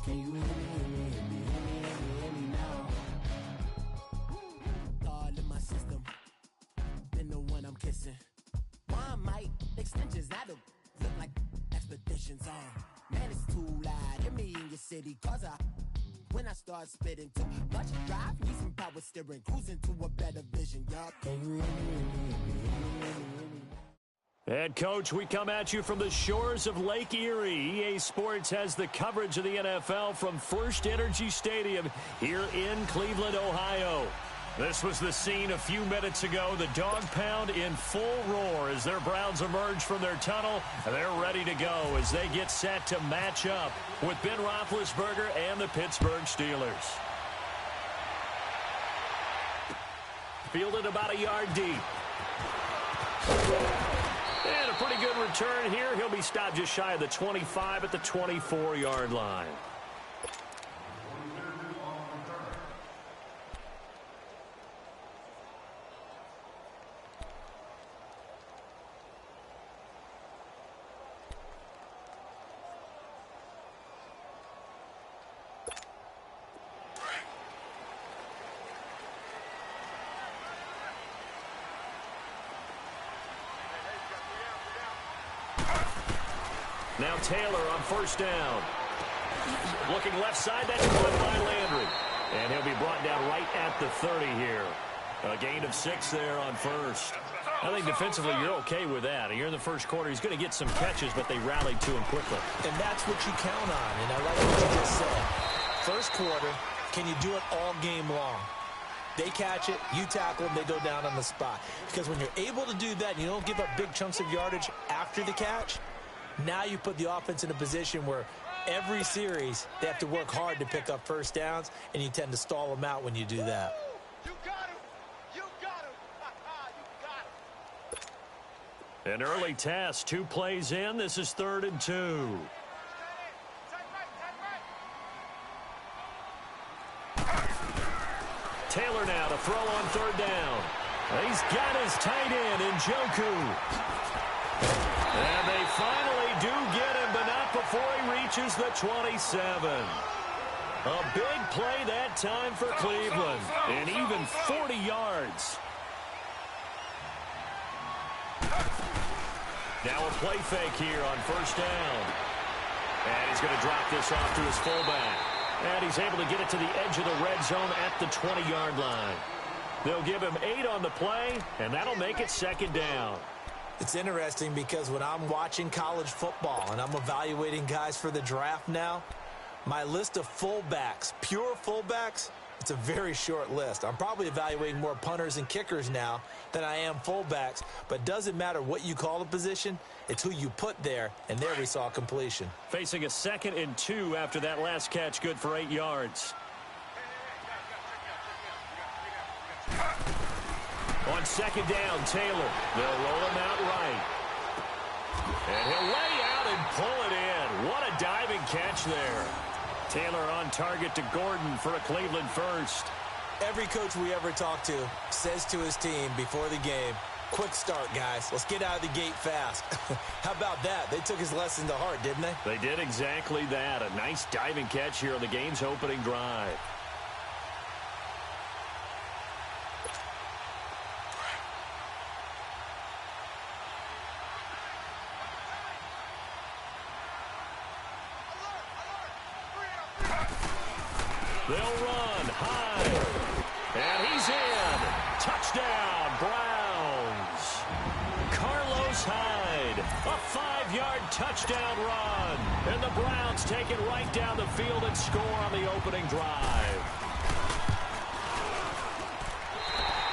Can you hear me now? Thought in my system, then the one I'm kissing. One mic extensions that'll look like expeditions on. Man, it's too loud. Hear me in your city, cause when I start spitting too much drive, need some power steering, cruising to a better vision, y'all. Can you hear me? Head coach, we come at you from the shores of Lake Erie. EA Sports has the coverage of the NFL from First Energy Stadium here in Cleveland, Ohio. This was the scene a few minutes ago. The dog pound in full roar as their Browns emerge from their tunnel. They're ready to go as they get set to match up with Ben Roethlisberger and the Pittsburgh Steelers. Fielded about a yard deep. And a pretty good return here. He'll be stopped just shy of the 25 at the 24-yard line. Now Taylor on first down. Looking left side, that's caught by Landry. And he'll be brought down right at the 30 here. A gain of 6 there on first. I think defensively you're okay with that. Here in the first quarter, he's going to get some catches, but they rallied to him quickly. And that's what you count on, and I like what you just said. First quarter, can you do it all game long? They catch it, you tackle them, they go down on the spot. Because when you're able to do that and you don't give up big chunks of yardage after the catch, now you put the offense in a position where every series they have to work hard to pick up first downs, and you tend to stall them out when you do that. You got him. You got him. You got him. An early test, 2 plays in. This is 3rd and 2. Taylor now to throw on 3rd down. He's got his tight end in Njoku. And they finally do get him, but not before he reaches the 27. A big play that time for Cleveland, and even 40 yards. Now a play fake here on first down. And he's going to drop this off to his fullback. And he's able to get it to the edge of the red zone at the 20-yard line. They'll give him 8 on the play, and that'll make it 2nd down. It's interesting because when I'm watching college football and I'm evaluating guys for the draft now, my list of fullbacks, pure fullbacks, it's a very short list. I'm probably evaluating more punters and kickers now than I am fullbacks, but it doesn't matter what you call the position, it's who you put there, and there we saw completion. Facing a 2nd and 2 after that last catch, good for 8 yards. On 2nd down, Taylor. They'll roll him out right. And he'll lay out and pull it in. What a diving catch there. Taylor on target to Gordon for a Cleveland first. Every coach we ever talk to says to his team before the game, quick start, guys. Let's get out of the gate fast. How about that? They took his lesson to heart, didn't they? They did exactly that. A nice diving catch here on the game's opening drive. They'll run high. And he's in. Touchdown, Browns. Carlos Hyde, a 5-yard touchdown run. And the Browns take it right down the field and score on the opening drive.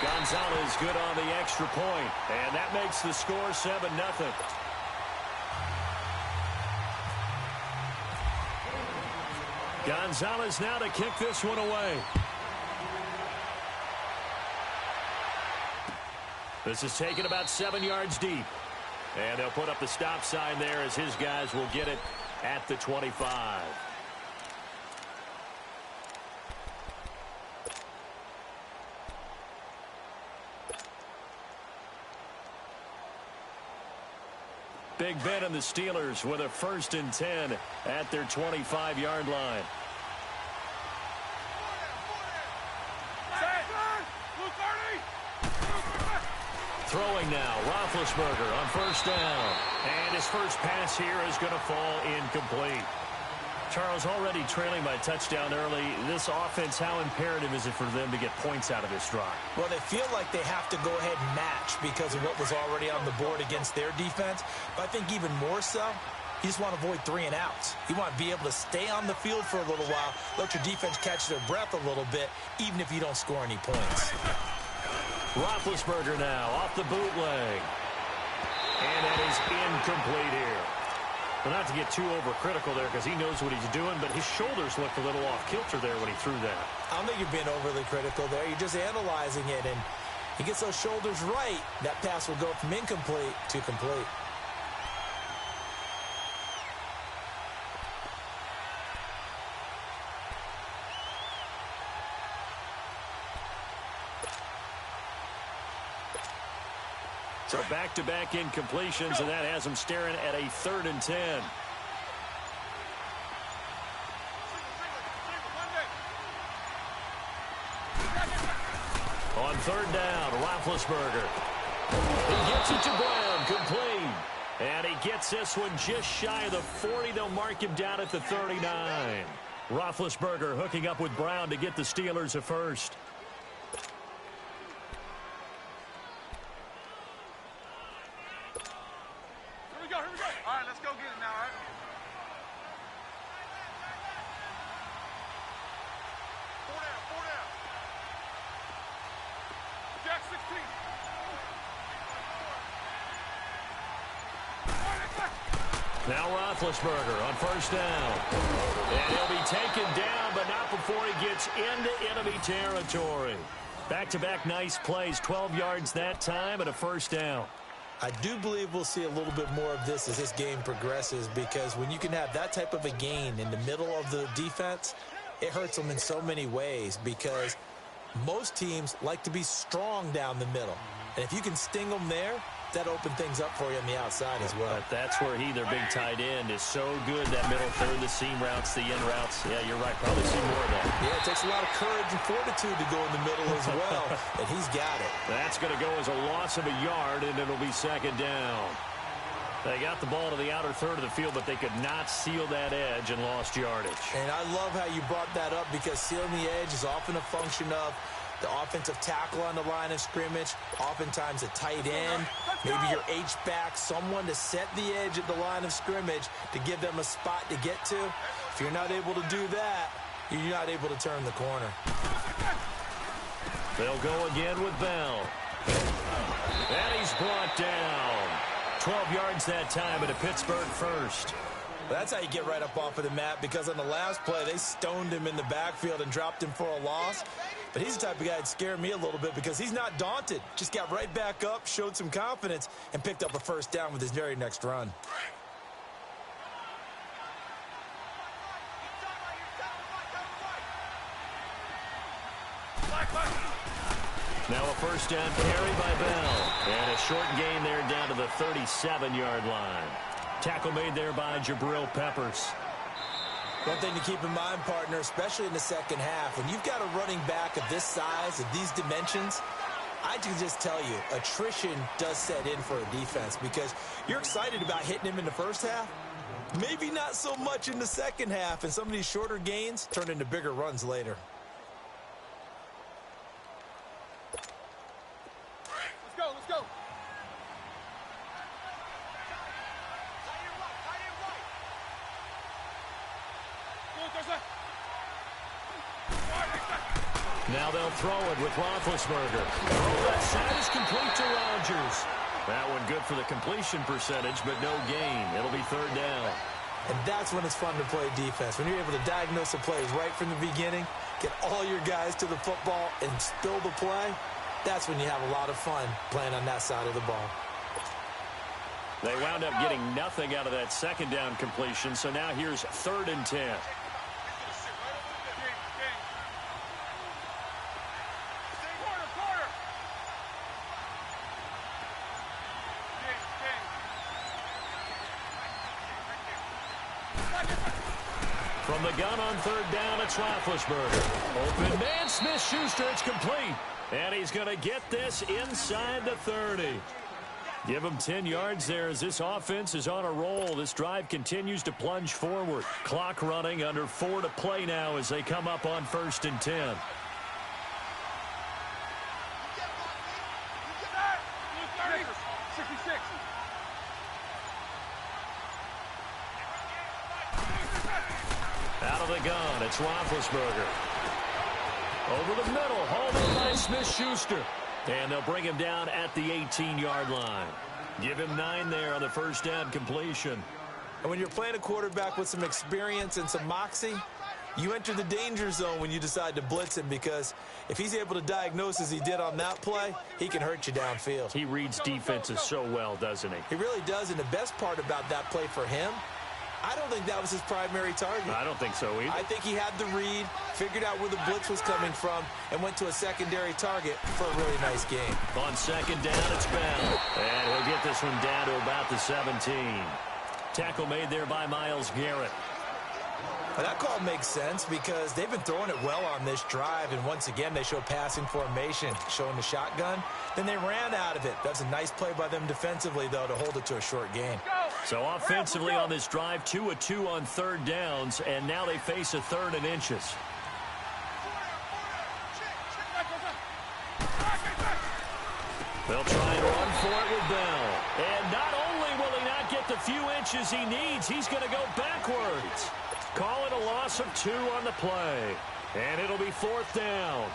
Gonzalez good on the extra point. And that makes the score 7-0. Gonzalez now to kick this one away. This is taken about 7 yards deep. And they'll put up the stop sign there as his guys will get it at the 25. Big Ben and the Steelers with a 1st and 10 at their 25-yard line. Throwing now, Roethlisberger on 1st down. And his first pass here is going to fall incomplete. Charles, already trailing by touchdown early. This offense, how imperative is it for them to get points out of this drive? Well, they feel like they have to go ahead and match because of what was already on the board against their defense. But I think even more so, you just want to avoid 3 and outs. You want to be able to stay on the field for a little while, let your defense catch their breath a little bit, even if you don't score any points. Roethlisberger now off the bootleg. And that is incomplete here. Well, not to get too overcritical there because he knows what he's doing, but his shoulders looked a little off kilter there when he threw that. I don't think you're being overly critical there. You're just analyzing it, and he gets those shoulders right. That pass will go from incomplete to complete. So back-to-back incompletions, and that has him staring at a 3rd and 10. On 3rd down, Roethlisberger. He gets it to Brown, complete. And he gets this one just shy of the 40. They'll mark him down at the 39. Roethlisberger hooking up with Brown to get the Steelers a 1st. Now Roethlisberger on 1st down. And he'll be taken down, but not before he gets into enemy territory. Back-to-back nice plays, 12 yards that time and a 1st down. I do believe we'll see a little bit more of this as this game progresses, because when you can have that type of a gain in the middle of the defense, it hurts them in so many ways, because most teams like to be strong down the middle. And if you can sting them there, that open things up for you on the outside as well. But that's where their big tight end, is so good, that middle third, the seam routes, the in routes. Yeah, you're right. Probably see more of that. Yeah, it takes a lot of courage and fortitude to go in the middle as well, and he's got it. That's going to go as a loss of a yard, and it'll be 2nd down. They got the ball to the outer third of the field, but they could not seal that edge and lost yardage. And I love how you brought that up, because sealing the edge is often a function of the offensive tackle on the line of scrimmage, oftentimes a tight end, maybe your H-back, someone to set the edge at the line of scrimmage to give them a spot to get to. If you're not able to do that, you're not able to turn the corner. They'll go again with Bell. And he's brought down. 12 yards that time at a Pittsburgh 1st. That's how you get right up off of the mat, because on the last play, they stoned him in the backfield and dropped him for a loss. But he's the type of guy that scared me a little bit, because he's not daunted. Just got right back up, showed some confidence, and picked up a 1st down with his very next run. Now a 1st down carry by Bell. And a short gain there down to the 37-yard line. Tackle made there by Jabril Peppers. One thing to keep in mind, partner, especially in the second half, when you've got a running back of this size, of these dimensions, I can just tell you, attrition does set in for a defense, because you're excited about hitting him in the first half, maybe not so much in the second half, and some of these shorter gains turn into bigger runs later. Let's go. Now they'll throw it with Roethlisberger. Throw that side is complete to Rodgers. That one good for the completion percentage, but no gain. It'll be 3rd down. And that's when it's fun to play defense. When you're able to diagnose the plays right from the beginning, get all your guys to the football and spill the play, that's when you have a lot of fun playing on that side of the ball. They wound up getting nothing out of that 2nd down completion, so now here's 3rd and 10. From the gun on third down, it's Roethlisberger. Open man, Smith-Schuster, it's complete. And he's going to get this inside the 30. Give him 10 yards there as this offense is on a roll. This drive continues to plunge forward. Clock running, under 4 to play now as they come up on 1st and 10. Out of the gun, it's Roethlisberger. Over the middle, hauled in by Smith-Schuster. And they'll bring him down at the 18-yard line. Give him 9 there on the first down completion. And when you're playing a quarterback with some experience and some moxie, you enter the danger zone when you decide to blitz him, because if he's able to diagnose as he did on that play, he can hurt you downfield. He reads defenses so well, doesn't he? He really does, and the best part about that play for him, I don't think that was his primary target. I don't think so either. I think he had the read, figured out where the blitz was coming from, and went to a secondary target for a really nice game. On second down, it's Bell. And he'll get this one down to about the 17. Tackle made there by Myles Garrett. Well, that call makes sense because they've been throwing it well on this drive, and once again they show passing formation, showing the shotgun. Then they ran out of it. That's a nice play by them defensively, though, to hold it to a short gain. So offensively on this drive, 2 of 2 on third downs, and now they face a 3rd and inches. They'll try and run for it with Bell. And not only will he not get the few inches he needs, he's going to go backwards. Call it a loss of 2 on the play. And it'll be 4th down.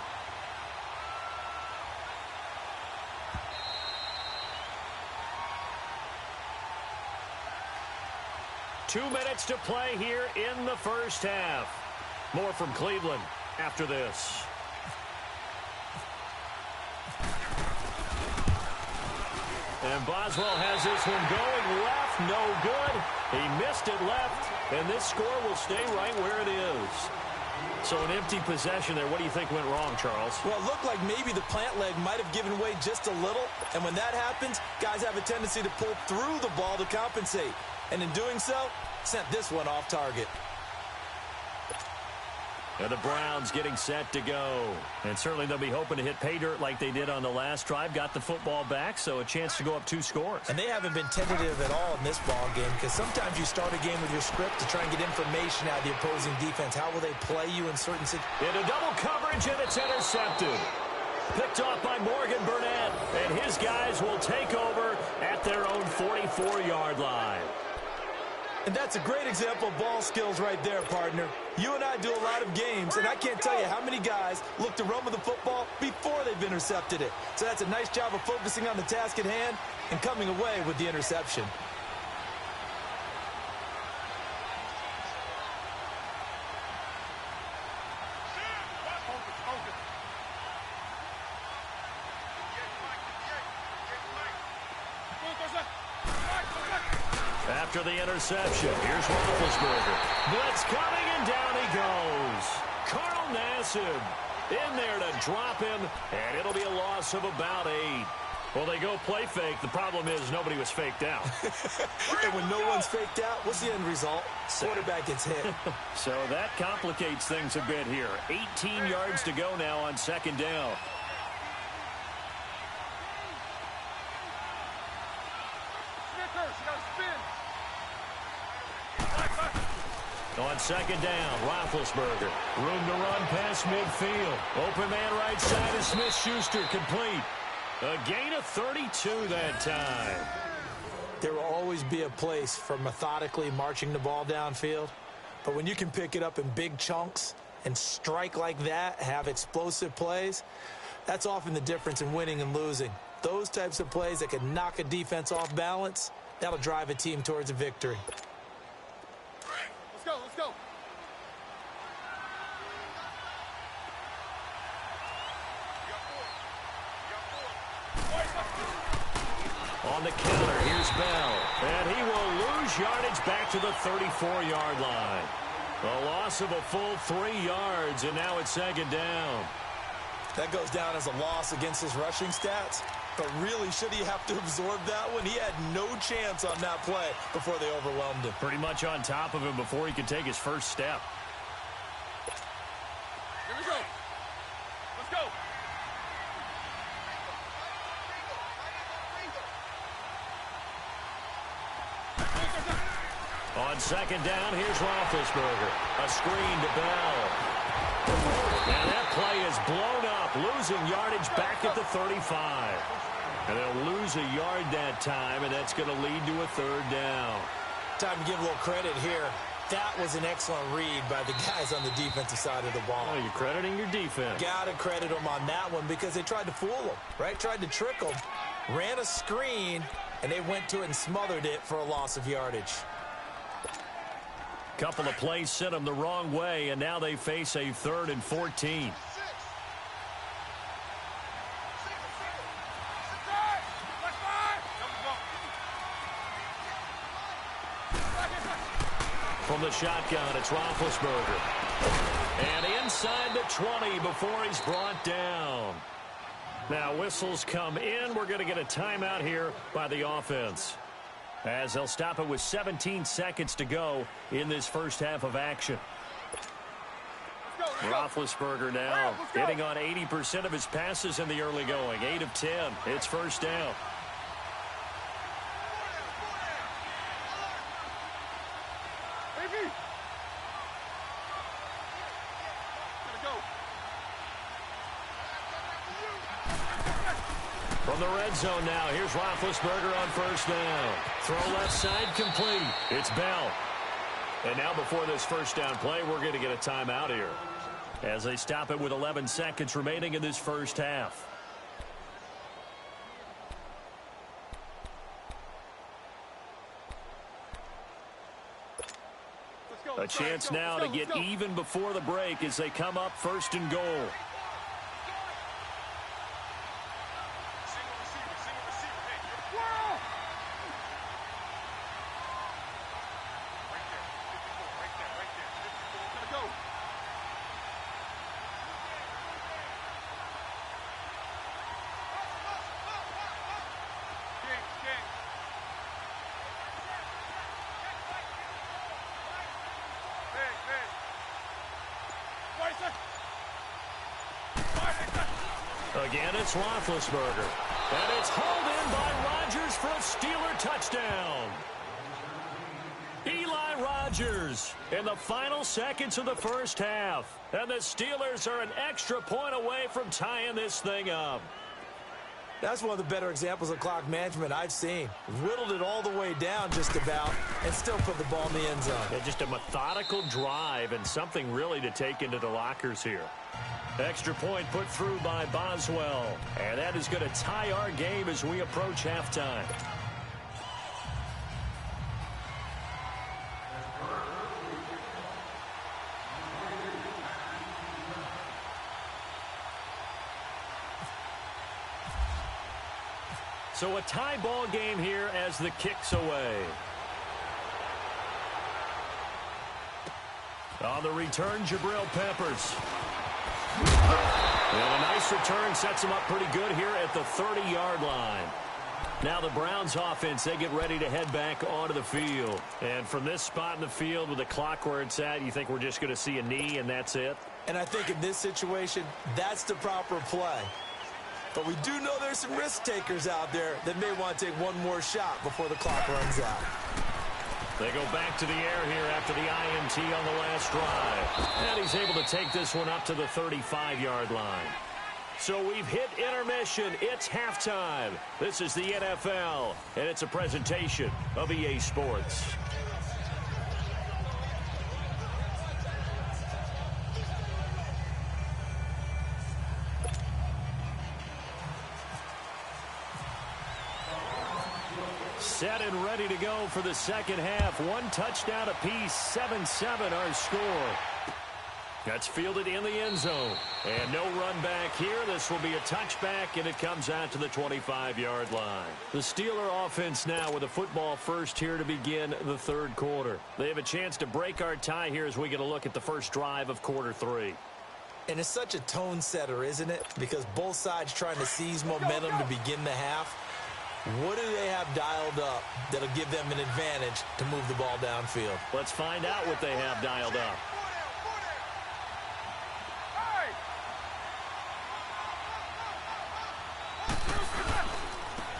Two minutes to play here in the first half. More from Cleveland after this. And Boswell has this one going left, no good. He missed it left, and this score will stay right where it is. So an empty possession there. What do you think went wrong, Charles? Well, it looked like maybe the plant leg might have given way just a little, and when that happens, guys have a tendency to pull through the ball to compensate. And in doing so, sent this one off target. And the Browns getting set to go. And certainly they'll be hoping to hit pay dirt like they did on the last drive. Got the football back, so a chance to go up 2 scores. And they haven't been tentative at all in this ball game, because sometimes you start a game with your script to try and get information out of the opposing defense. How will they play you in certain situations? Into double coverage, and it's intercepted. Picked off by Morgan Burnett. And his guys will take over at their own 44-yard line. And that's a great example of ball skills right there, partner. You and I do a lot of games, and I can't tell you how many guys look to run with the football before they've intercepted it. So that's a nice job of focusing on the task at hand and coming away with the interception. After the interception, here's Roethlisberger. Blitz coming, and down he goes. Carl Nassib in there to drop him, and it'll be a loss of about 8. Well, they go play fake. The problem is nobody was faked out. And when no one's faked out, what's the end result? Quarterback gets hit. So that complicates things a bit here. 18 yards to go now on second down. On second down, Roethlisberger. Room to run past midfield. Open man right side is Smith-Schuster, complete. A gain of 32 that time. There will always be a place for methodically marching the ball downfield. But when you can pick it up in big chunks and strike like that, have explosive plays, that's often the difference in winning and losing. Those types of plays that can knock a defense off balance, that'll drive a team towards a victory. Let's go, let's go. On the counter, here's Bell. And he will lose yardage back to the 34-yard line. A loss of a full 3 yards, and now it's second down. That goes down as a loss against his rushing stats. But really, should he have to absorb that one? He had no chance on that play before they overwhelmed him. Pretty much on top of him before he could take his first step. On second down, here's Roethlisberger. A screen to Bell. And that play is blown up, losing yardage back at the 35. And they'll lose a yard that time, and that's going to lead to a third down. Time to give a little credit here. That was an excellent read by the guys on the defensive side of the ball. Oh, you're crediting your defense. Got to credit them on that one because they tried to fool them, right? Tried to trick them. Ran a screen, and they went to it and smothered it for a loss of yardage. Couple of plays sent them the wrong way, and now they face a 3rd and 14. From the shotgun, it's Roethlisberger. And inside the 20 before he's brought down. Now whistles come in. We're going to get a timeout here by the offense, as they'll stop it with 17 seconds to go in this first half of action. Roethlisberger now hitting on 80% of his passes in the early going. 8 of 10. It's first down. From the red zone now, here's Roethlisberger on first down. Throw left side complete. It's Bell. And now before this first down play, we're going to get a timeout here, as they stop it with 11 seconds remaining in this first half. A chance now to get even before the break as they come up first and goal. Again, it's Roethlisberger. And it's hauled in by Rodgers for a Steeler touchdown. Eli Rodgers in the final seconds of the first half. And the Steelers are an extra point away from tying this thing up. That's one of the better examples of clock management I've seen. Whittled it all the way down just about and still put the ball in the end zone. Yeah, just a methodical drive and something really to take into the lockers here. Extra point put through by Boswell. And that is going to tie our game as we approach halftime. So a tie ball game here as the kick's away. On the return, Jabril Peppers. And a nice return sets them up pretty good here at the 30-yard line. Now the Browns offense, they get ready to head back onto the field. And from this spot in the field with the clock where it's at, you think we're just going to see a knee and that's it? And I think in this situation, that's the proper play. But we do know there's some risk takers out there that may want to take one more shot before the clock runs out. They go back to the air here after the INT on the last drive. And he's able to take this one up to the 35-yard line. So we've hit intermission. It's halftime. This is the NFL, and it's a presentation of EA Sports. Set and ready to go for the second half. One touchdown apiece, 7-7 our score. That's fielded in the end zone. And no run back here. This will be a touchback, and it comes out to the 25-yard line. The Steeler offense now with a football first here to begin the third quarter. They have a chance to break our tie here as we get a look at the first drive of quarter three. And it's such a tone setter, isn't it? Because both sides trying to seize momentum to begin the half. What do they have dialed up that'll give them an advantage to move the ball downfield? Let's find out what they have dialed up.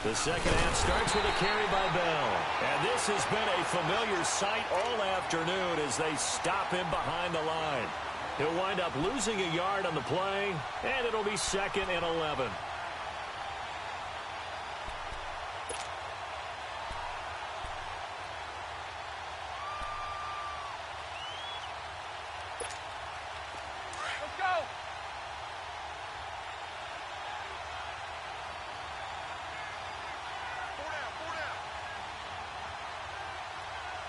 The second half starts with a carry by Bell. And this has been a familiar sight all afternoon as they stop him behind the line. He'll wind up losing a yard on the play, and it'll be 2nd and 11. Let's go. Four down, four down.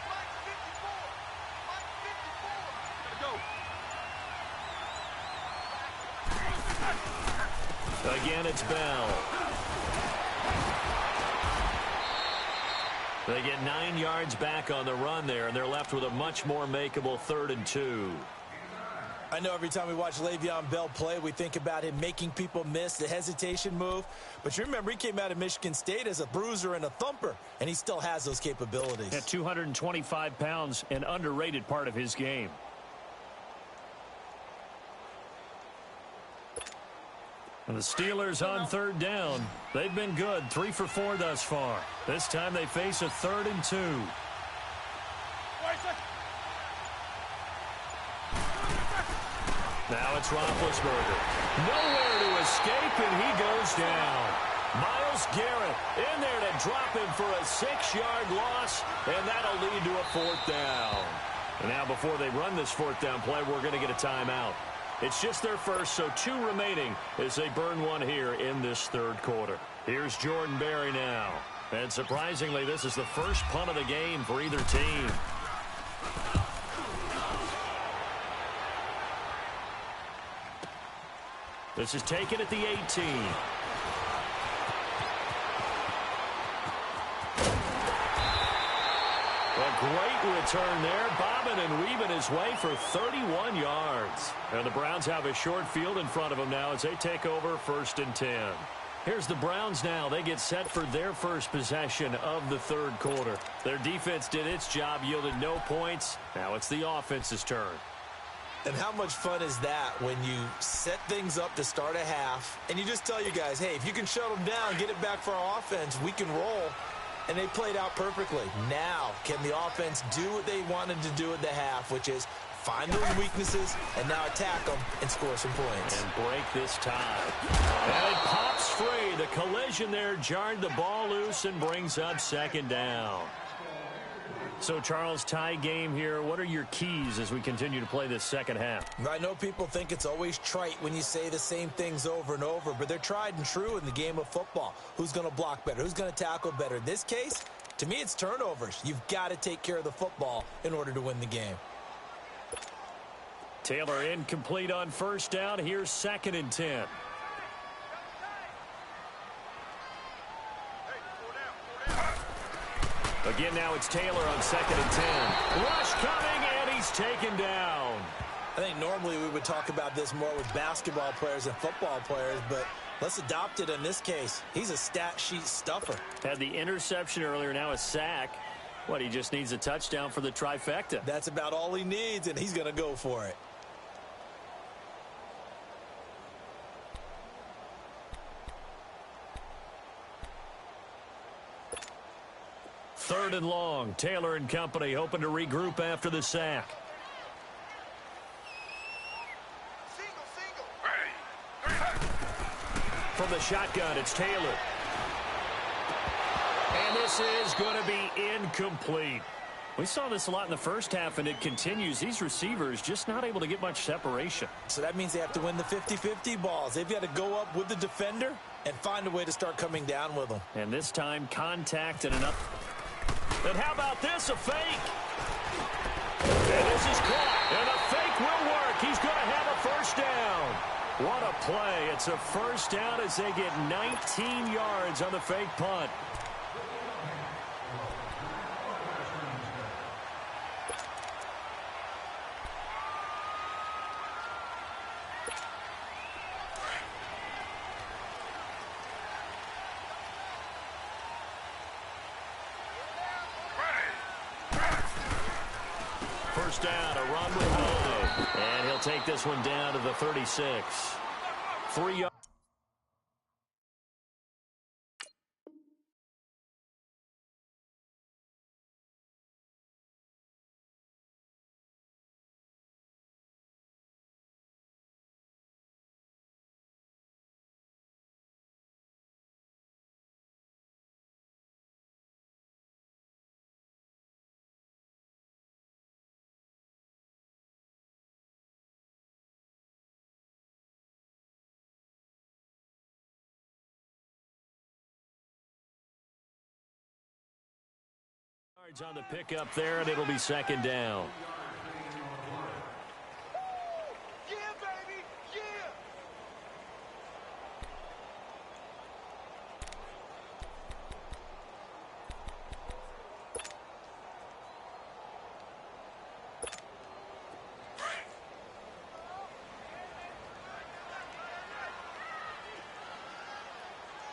Mike 54. Mike 54. Gotta go. Again, it's Bell. They get 9 yards back on the run there, and they're left with a much more makeable 3rd and 2. I know every time we watch Le'Veon Bell play, we think about him making people miss the hesitation move. But you remember, he came out of Michigan State as a bruiser and a thumper, and he still has those capabilities. At 225 pounds, an underrated part of his game. And the Steelers on 3rd down. They've been good, 3 for 4 thus far. This time they face a 3rd and 2. Now it's Roethlisberger. Nowhere to escape, and he goes down. Myles Garrett in there to drop him for a 6-yard loss, and that'll lead to a 4th down. And now before they run this 4th down play, we're going to get a timeout. It's just their first, so 2 remaining as they burn one here in this 3rd quarter. Here's Jordan Berry now. And surprisingly, this is the first punt of the game for either team. This is taken at the 18. A great return there, bobbing and weaving his way for 31 yards. And the Browns have a short field in front of them now as they take over 1st and 10. Here's the Browns now. They get set for their first possession of the 3rd quarter. Their defense did its job, yielded no points. Now it's the offense's turn. And how much fun is that when you set things up to start a half, and you just tell your guys, hey, if you can shut them down, get it back for our offense, we can roll. And they played out perfectly. Now, can the offense do what they wanted to do at the half, which is find those weaknesses and now attack them and score some points. And break this tie. And it pops free. The collision there jarred the ball loose and brings up 2nd down. So, Charles, tie game here. What are your keys as we continue to play this 2nd half? I know people think it's always trite when you say the same things over and over, but they're tried and true in the game of football. Who's going to block better? Who's going to tackle better? In this case, to me, it's turnovers. You've got to take care of the football in order to win the game. Taylor incomplete on 1st down. Here's 2nd and 10. Again, now it's Taylor on 2nd and 10. Rush coming, and he's taken down. I think normally we would talk about this more with basketball players and football players, but let's adopt it in this case. He's a stat sheet stuffer. Had the interception earlier, now a sack. What, he just needs a touchdown for the trifecta. That's about all he needs, and he's going to go for it. Third and long. Taylor and company hoping to regroup after the sack. From the shotgun, it's Taylor. And this is going to be incomplete. We saw this a lot in the first half, and it continues. These receivers just not able to get much separation. So that means they have to win the 50-50 balls. They've got to go up with the defender and find a way to start coming down with them. And this time, contact and enough. And how about this, a fake? And this is caught, and a fake will work. He's going to have a 1st down. What a play. It's a 1st down as they get 19 yards on the fake punt. First down, a run with Ronald. And he'll take this one down to the 36. 3 yards. Yards on the pickup there, and it'll be second down. Yeah, baby, yeah.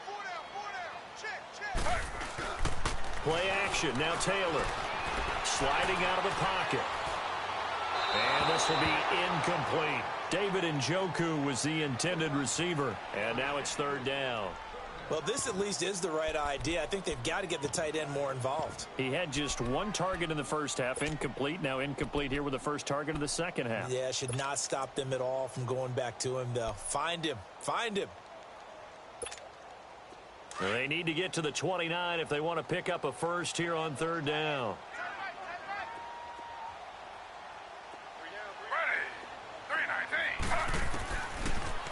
Four down. Check. Play action. Now Taylor sliding out of the pocket. And this will be incomplete. David Njoku was the intended receiver. And now it's third down. Well, this at least is the right idea. I think they've got to get the tight end more involved. He had just one target in the first half, incomplete. Now incomplete here with the first target of the second half. Yeah, should not stop them at all from going back to him, though. Find him. They need to get to the 29 if they want to pick up a first here on third down.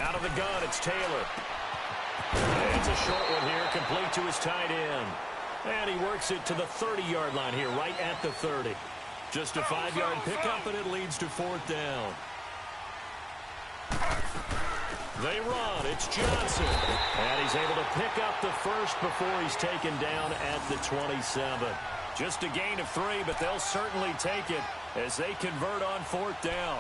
Out of the gun, it's Taylor. And it's a short one here, complete to his tight end. And he works it to the 30-yard line here, right at the 30. Just a 5-yard pickup, and it leads to fourth down. They run. It's Johnson. And he's able to pick up the first before he's taken down at the 27. Just a gain of 3, but they'll certainly take it as they convert on fourth down.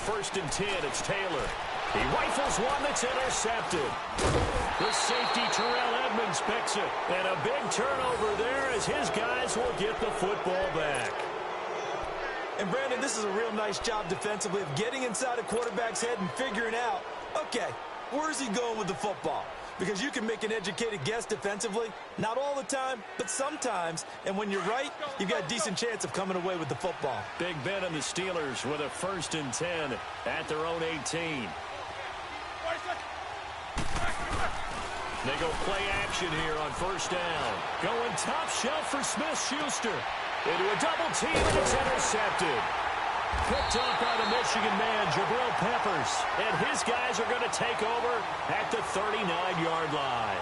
First and 10, it's Taylor. He rifles one that's intercepted. The safety, Terrell Edmonds, picks it. And a big turnover there as his guys will get the football back. And, Brandon, this is a real nice job defensively of getting inside a quarterback's head and figuring out, okay, where's he going with the football? Because you can make an educated guess defensively. Not all the time, but sometimes. And when you're right, you've got a decent chance of coming away with the football. Big Ben and the Steelers with a first and 10 at their own 18. They go play action here on first down. Going top shelf for Smith-Schuster. Into a double team, and it's intercepted. Picked up by the Michigan man, Jabril Peppers. And his guys are going to take over at the 39-yard line.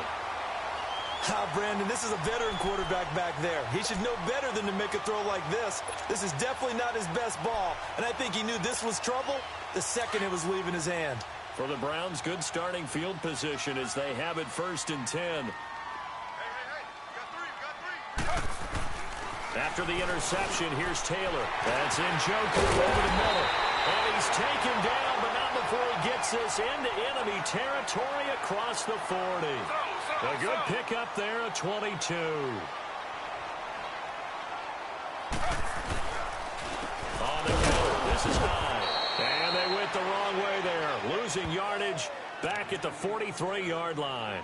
Brandon, this is a veteran quarterback back there. He should know better than to make a throw like this. This is definitely not his best ball. And I think he knew this was trouble the second it was leaving his hand. For the Browns, good starting field position as they have it first and 10. After the interception, here's Taylor. That's Njoku over the middle. And he's taken down, but not before he gets this into enemy territory across the 40. A good pickup there at 22. On the counter, this is high. And they went the wrong way there, losing yardage back at the 43-yard line.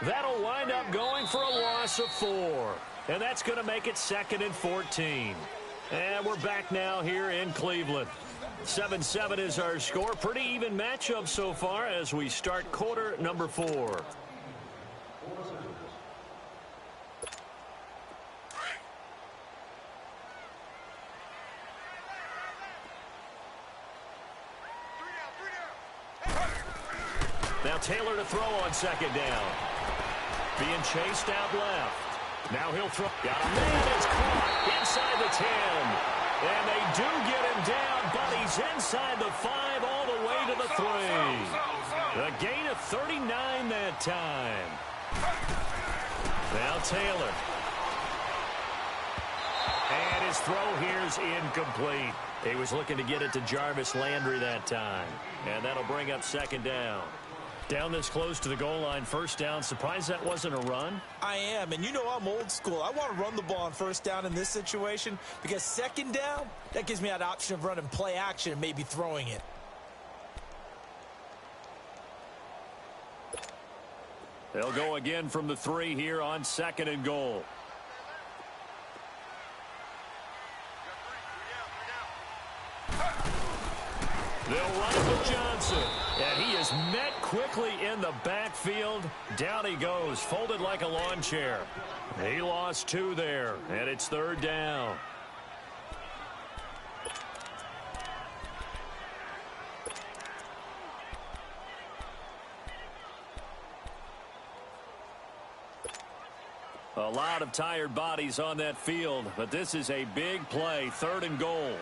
That'll wind up going for a loss of 4. And that's going to make it second and 14. And we're back now here in Cleveland. 7-7 is our score. Pretty even matchup so far as we start quarter number 4. Now Taylor to throw on second down. Being chased out left. Now he'll throw. Got a man. It's caught inside the 10. And they do get him down, but he's inside the 5 all the way to the 3. A gain of 39 that time. Now Taylor. And his throw here's incomplete. He was looking to get it to Jarvis Landry that time. And that'll bring up second down. Down this close to the goal line, first down. Surprised that wasn't a run? I am, and you know I'm old school. I want to run the ball on first down in this situation because second down, that gives me that option of running play action and maybe throwing it. They'll go again from the 3 here on second and goal. They'll run it with Johnson. And he is met quickly in the backfield. Down he goes, folded like a lawn chair. He lost 2 there, and it's 3rd down. A lot of tired bodies on that field, but this is a big play, 3rd and goal.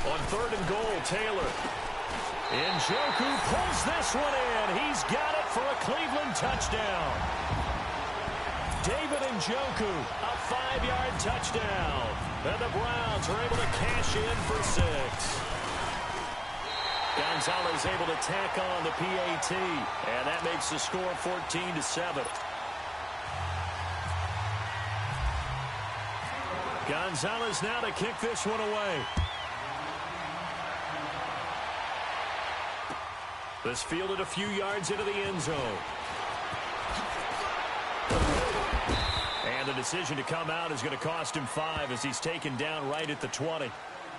On 3rd and goal, Taylor. Njoku pulls this one in. He's got it for a Cleveland touchdown. David Njoku, a 5-yard touchdown. And the Browns are able to cash in for 6. Gonzalez able to tack on the PAT, and that makes the score 14-7. Gonzalez now to kick this one away. This fielded a few yards into the end zone. And the decision to come out is going to cost him 5 as he's taken down right at the 20.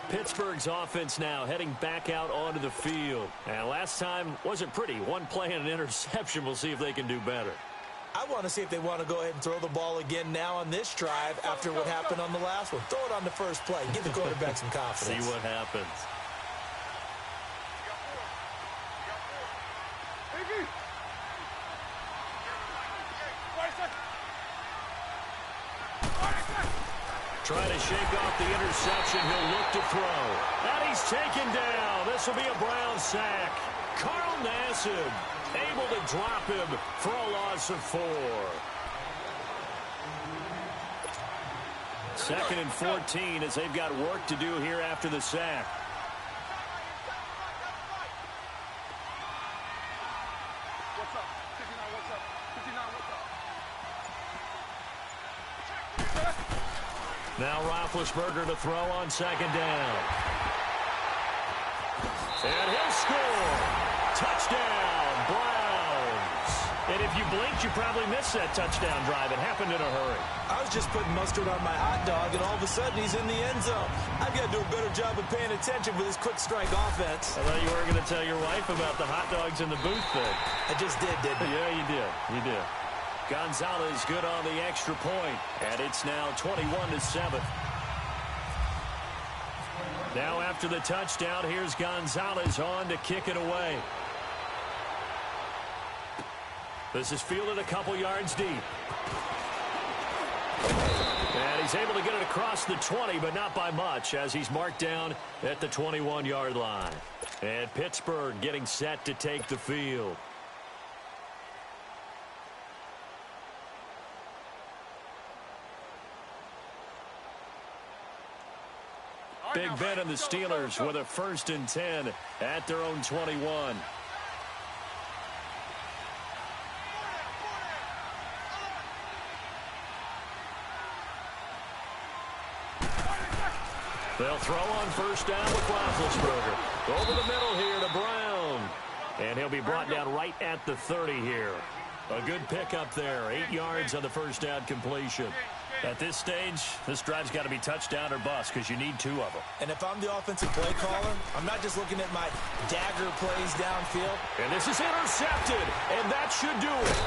Pittsburgh's offense now heading back out onto the field. And last time wasn't pretty. 1 play and an interception. We'll see if they can do better. I want to see if they want to go ahead and throw the ball again now on this drive after what happened on the last one. Throw it on the first play. Give the quarterback some confidence. See what happens. Trying to shake off the interception. He'll look to throw. And he's taken down. This will be a Brown sack. Carl Nassib able to drop him for a loss of 4. 2nd and 14 as they've got work to do here after the sack. Now Roethlisberger to throw on 2nd down. And he'll score. Touchdown, Browns. And if you blinked, you probably missed that touchdown drive. It happened in a hurry. I was just putting mustard on my hot dog, and all of a sudden he's in the end zone. I've got to do a better job of paying attention for this quick strike offense. I thought you were going to tell your wife about the hot dogs in the booth thing. I just did, didn't I? Yeah, you did. You did. Gonzalez good on the extra point, and it's now 21-7. Now after the touchdown, here's Gonzalez on to kick it away. This is fielded a couple yards deep. And he's able to get it across the 20, but not by much, as he's marked down at the 21-yard line. And Pittsburgh getting set to take the field. Big Ben and the Steelers with a 1st and 10 at their own 21. They'll throw on 1st down with Roethlisberger. Over the middle here to Brown. And he'll be brought down right at the 30 here. A good pickup there. 8 yards on the 1st down completion. At this stage, this drive's got to be touchdown or bust because you need 2 of them. And if I'm the offensive play caller, I'm not just looking at my dagger plays downfield. And this is intercepted, and that should do it.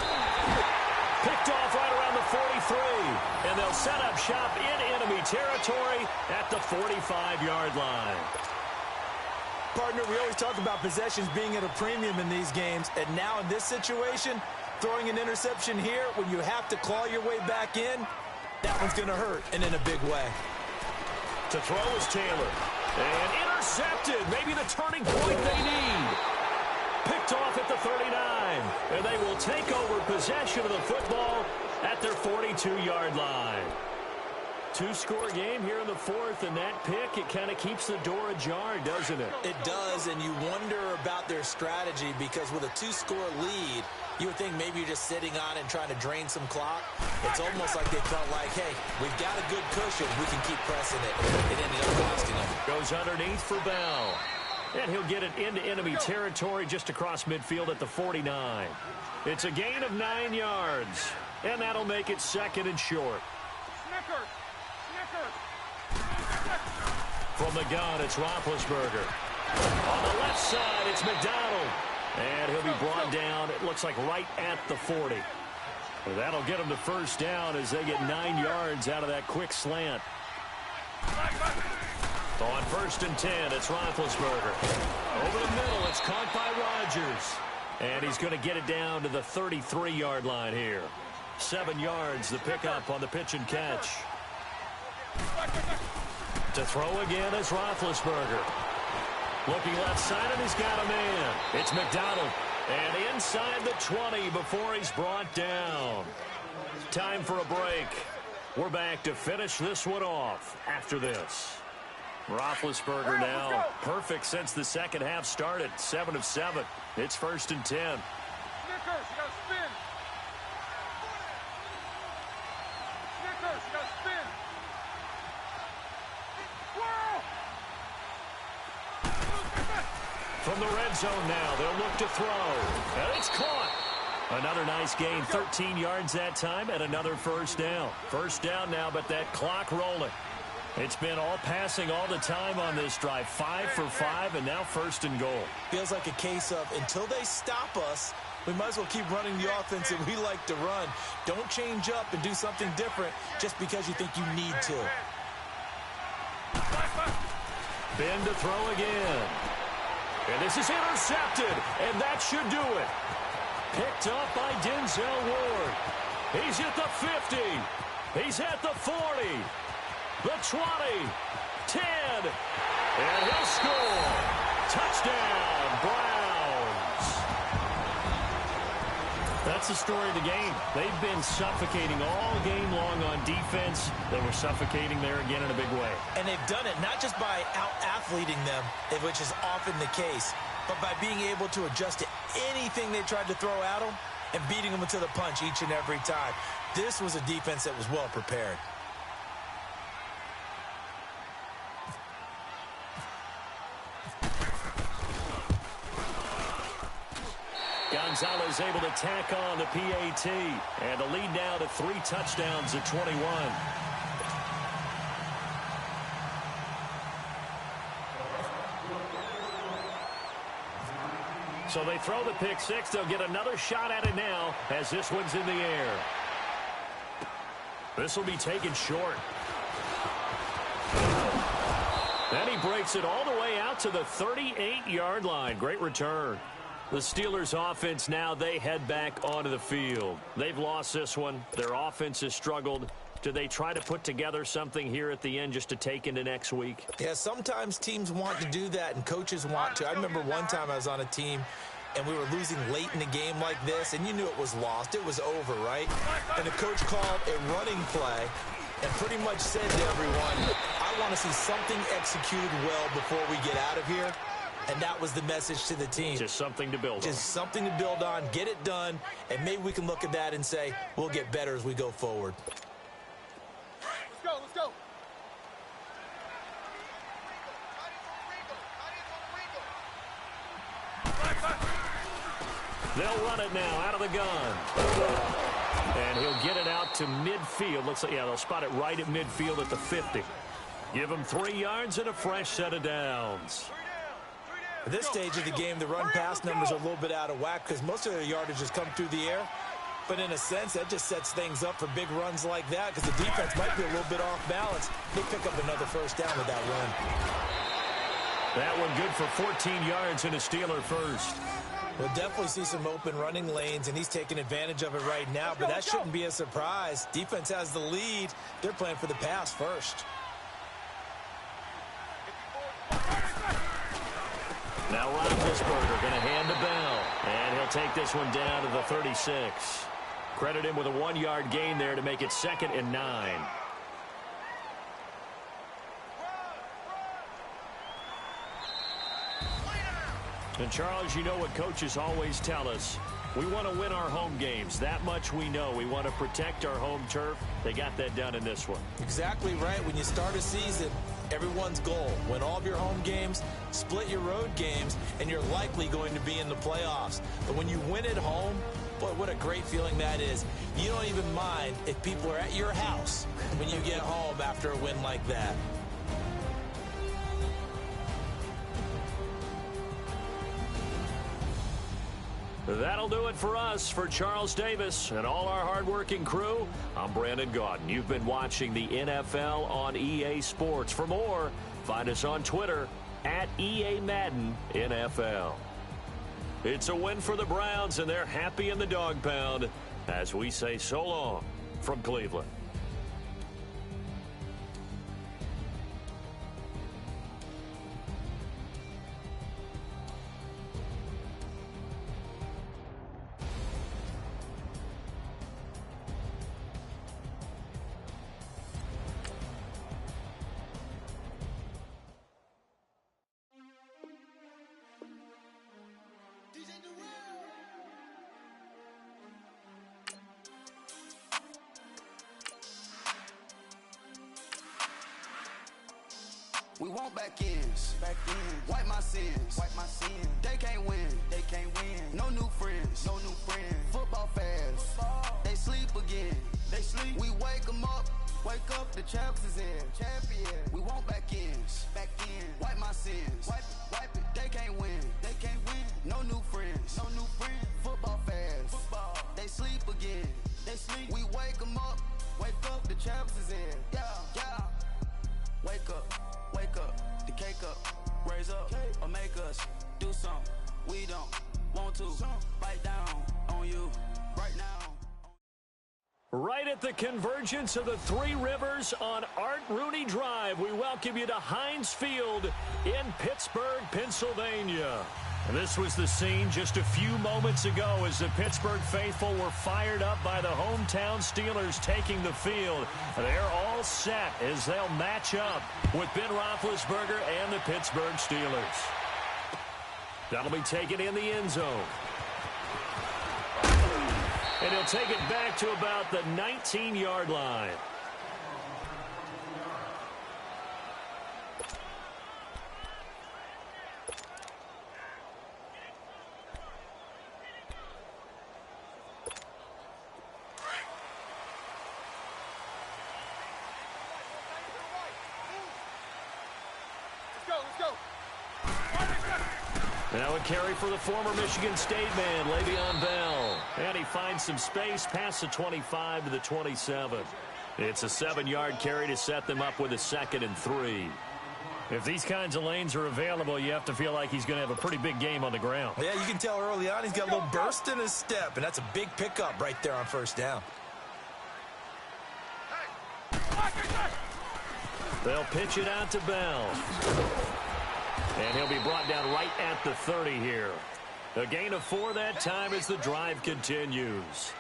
Picked off right around the 43, and they'll set up shop in enemy territory at the 45-yard line. Partner, we always talk about possessions being at a premium in these games, and now in this situation, throwing an interception here when you have to claw your way back in, that one's going to hurt, and in a big way. To throw is Taylor. And intercepted. Maybe the turning point they need. Picked off at the 39. And they will take over possession of the football at their 42-yard line. 2-score game here in the 4th, and that pick, it kind of keeps the door ajar, doesn't it? It does, and you wonder about their strategy because with a 2-score lead, you would think maybe you're just sitting on and trying to drain some clock. It's almost like they felt like, hey, we've got a good cushion. We can keep pressing it. It ended up costing them. Goes underneath for Bell. And he'll get it into enemy territory just across midfield at the 49. It's a gain of 9 yards. And that'll make it 2nd and short. Snickers! Snickers! From the gun, it's Roethlisberger. On the left side, it's McDonald. And he'll be brought down, it looks like right at the 40. That'll get them to first down as they get 9 yards out of that quick slant. On 1st and 10, it's Roethlisberger. Over the middle, it's caught by Rodgers. And he's going to get it down to the 33-yard line here. 7 yards, the pickup on the pitch and catch. To throw again is Roethlisberger. Looking left side, and he's got a man. It's McDonald. And inside the 20 before he's brought down. Time for a break. We're back to finish this one off after this. Roethlisberger now perfect since the second half started. 7 of 7. It's 1st and 10. Snickers, you gotta spin. Snickers, you gotta spin. Whoa! From the red zone now, they'll look to throw. And it's caught. Another nice gain, 13 yards that time, and another first down. First down now, but that clock rolling. It's been all passing all the time on this drive. 5 for 5, and now 1st and goal. Feels like a case of until they stop us, we might as well keep running the offense that we like to run. Don't change up and do something different just because you think you need to. Ben to throw again. And this is intercepted, and that should do it. Picked up by Denzel Ward. He's at the 50. He's at the 40. The 20. 10. And he'll score. Touchdown, Browns. That's the story of the game. They've been suffocating all game long on defense. They were suffocating there again in a big way. And they've done it not just by out-athleting them, which is often the case, but by being able to adjust to anything they tried to throw at them and beating them to the punch each and every time. This was a defense that was well prepared. Gonzalez able to tack on the PAT, and the lead now to 3 touchdowns at 21. So they throw the pick six. They'll get another shot at it now as this one's in the air. This will be taken short. Then he breaks it all the way out to the 38-yard line. Great return. The Steelers' offense now, they head back onto the field. They've lost this one. Their offense has struggled. Do they try to put together something here at the end just to take into next week? Yeah, sometimes teams want to do that and coaches want to. I remember one time I was on a team and we were losing late in the game like this, and you knew it was lost. It was over, right? And the coach called a running play and pretty much said to everyone, I want to see something executed well before we get out of here. And that was the message to the team. Just something to build on. Just something to build on, get it done, and maybe we can look at that and say, we'll get better as we go forward. Let's go, let's go. They'll run it now out of the gun. And he'll get it out to midfield. Looks like, yeah, they'll spot it right at midfield at the 50. Give him 3 yards and a fresh set of downs. At this stage of the game, the run-pass numbers are a little bit out of whack because most of their yardage has come through the air. But in a sense, that just sets things up for big runs like that because the defense might be a little bit off balance. They pick up another first down with that run. That one good for 14 yards and a Steeler first. We'll definitely see some open running lanes, and he's taking advantage of it right now, but that shouldn't be a surprise. Defense has the lead. They're playing for the pass first. Now Roethlisberger going to hand the bell, and he'll take this one down to the 36. Credit him with a 1-yard gain there to make it 2nd and 9. And Charles, you know what coaches always tell us. We want to win our home games. That much we know. We want to protect our home turf. They got that done in this one. Exactly right. When you start a season, everyone's goal, win all of your home games, split your road games, and you're likely going to be in the playoffs. But when you win at home, boy, what a great feeling that is. You don't even mind if people are at your house when you get home after a win like that. That'll do it for us. For Charles Davis and all our hardworking crew, I'm Brandon Gaudin. You've been watching the NFL on EA Sports. For more, find us on Twitter at EA Madden NFL. It's a win for the Browns, and they're happy in the dog pound as we say so long from Cleveland. We want back ends. Wipe my sins. They can't win. No new friends. Football fans. They sleep again. We wake them up. Wake up, the champs is in. We want back ends. Wipe my sins. Wipe it. They can't win. No new friends. Football fans. They sleep again. We wake them up. Wake up, the champs is in. Yeah. Wake up, the cake up, raise up, or make us do something we don't want to. Bite down on you right now. Right at the convergence of the Three Rivers on Art Rooney Drive, we welcome you to Heinz Field in Pittsburgh, Pennsylvania. And this was the scene just a few moments ago as the Pittsburgh faithful were fired up by the hometown Steelers taking the field. They're all set as they'll match up with Ben Roethlisberger and the Pittsburgh Steelers. That'll be taken in the end zone. And he'll take it back to about the 19-yard line. Now a carry for the former Michigan State man, Le'Veon Bell. And he finds some space past the 25 to the 27. It's a 7-yard carry to set them up with a 2nd and 3. If these kinds of lanes are available, you have to feel like he's going to have a pretty big game on the ground. Yeah, you can tell early on he's got a little burst in his step, and that's a big pickup right there on first down. They'll pitch it out to Bell. And he'll be brought down right at the 30 here. A gain of 4 that time as the drive continues.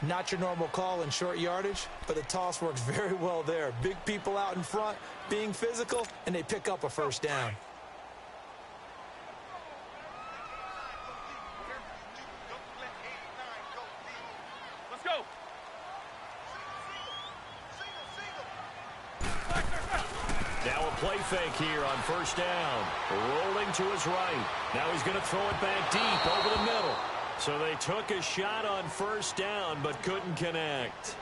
Not your normal call in short yardage, but the toss works very well there. Big people out in front, being physical, and they pick up a first down. Let's go. Now a play fake here on first down. Rolling to his right. Now he's going to throw it back deep over the middle. So they took a shot on first down but couldn't connect.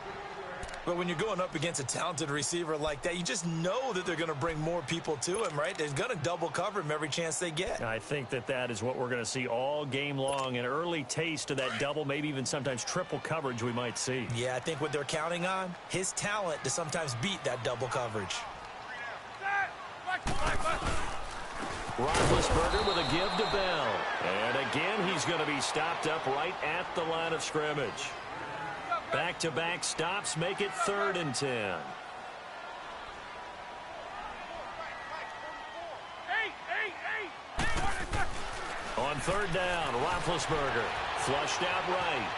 But when you're going up against a talented receiver like that, you just know that they're going to bring more people to him, right? They're going to double cover him every chance they get. I think that is what we're going to see all game long. An early taste of that double, maybe even sometimes triple coverage we might see. Yeah, I think what they're counting on, his talent to sometimes beat that double coverage. Roethlisberger with a give to Bell. And again, he's going to be stopped up right at the line of scrimmage. Back-to-back stops make it 3rd and 10. On 3rd down, Roethlisberger flushed out right.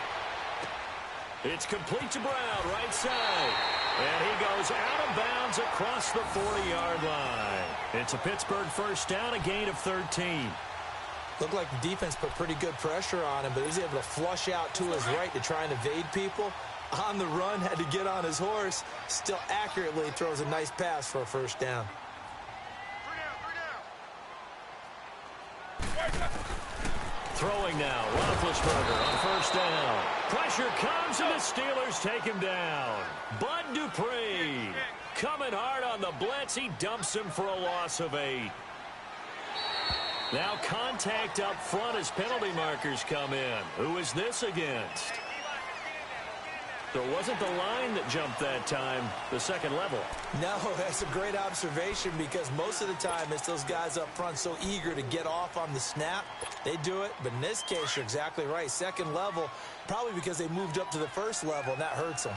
It's complete to Brown, right side. And he goes out of bounds across the 40-yard line. It's a Pittsburgh first down, a gain of 13. Looked like the defense put pretty good pressure on him, but he was able to flush out to his right to try and evade people. On the run, had to get on his horse. Still accurately throws a nice pass for a first down. Throwing now, Roethlisberger on first down. Pressure comes and the Steelers take him down. Bud Dupree coming hard on the blitz. He dumps him for a loss of 8. Now contact up front as penalty markers come in. Who is this against? So it wasn't the line that jumped that time, the second level. No, that's a great observation because most of the time it's those guys up front so eager to get off on the snap. They do it, but in this case, you're exactly right. Second level, probably because they moved up to the first level, and that hurts them.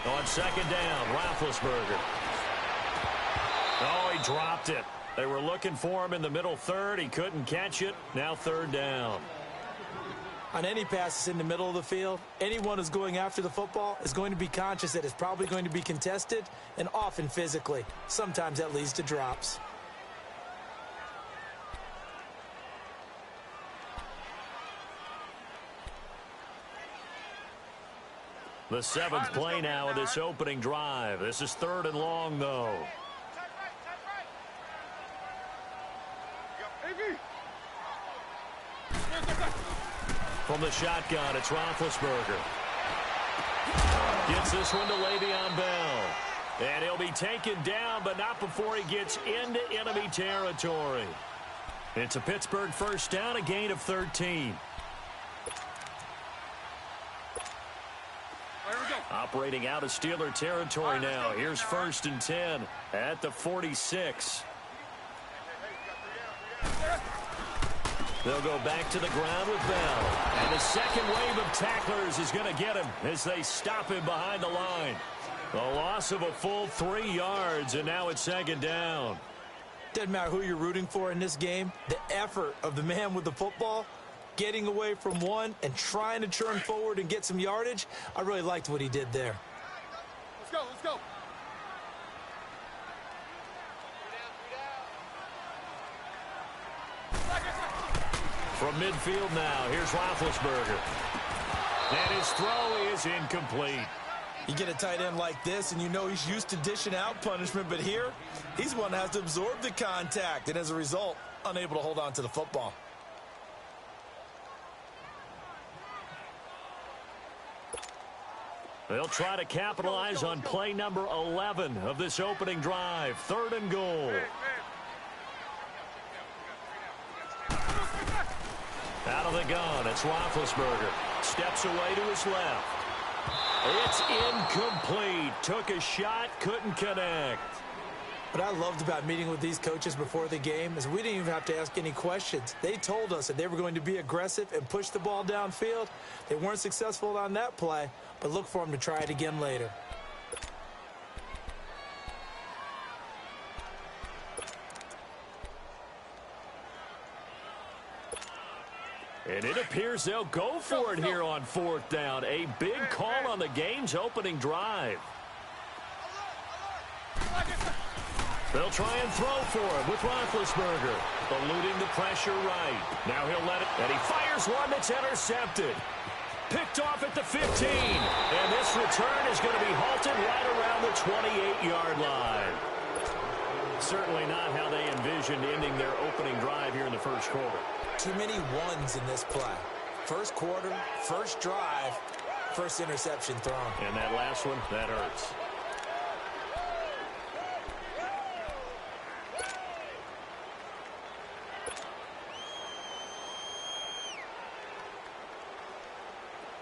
On second down, Roethlisberger. Oh, he dropped it. They were looking for him in the middle third. He couldn't catch it. Now third down. On any passes in the middle of the field, anyone who's going after the football is going to be conscious that it's probably going to be contested and often physically. Sometimes that leads to drops. The seventh play now of this opening drive. This is third and long, though. From the shotgun, it's Roethlisberger. Gets this one to Le'Veon Bell. And he'll be taken down, but not before he gets into enemy territory. It's a Pittsburgh first down, a gain of 13. Operating out of Steeler territory now. Here's first and 10 at the 46. They'll go back to the ground with Bell. And the second wave of tacklers is going to get him as they stop him behind the line. A loss of a full 3 yards, and now it's second down. Doesn't matter who you're rooting for in this game. The effort of the man with the football, getting away from one and trying to turn forward and get some yardage, I really liked what he did there. Let's go, let's go. From midfield now, here's Roethlisberger. And his throw is incomplete. You get a tight end like this, and you know he's used to dishing out punishment, but here, he's one that has to absorb the contact, and as a result, unable to hold on to the football. They'll try to capitalize on play number 11 of this opening drive. Third and goal. Out of the gun, it's Roethlisberger. Steps away to his left. It's incomplete. Took a shot, couldn't connect. What I loved about meeting with these coaches before the game is we didn't even have to ask any questions. They told us that they were going to be aggressive and push the ball downfield. They weren't successful on that play, but look for them to try it again later. And it appears they'll go for it here on fourth down. A big call on the game's opening drive. They'll try and throw for him with Roethlisberger. Eluding the pressure right. Now he'll let it, and he fires one that's intercepted. Picked off at the 15. And this return is going to be halted right around the 28-yard line. Certainly not how they envisioned ending their opening drive here in the first quarter. Too many ones in this play. First quarter, first drive, first interception thrown. And that last one, that hurts.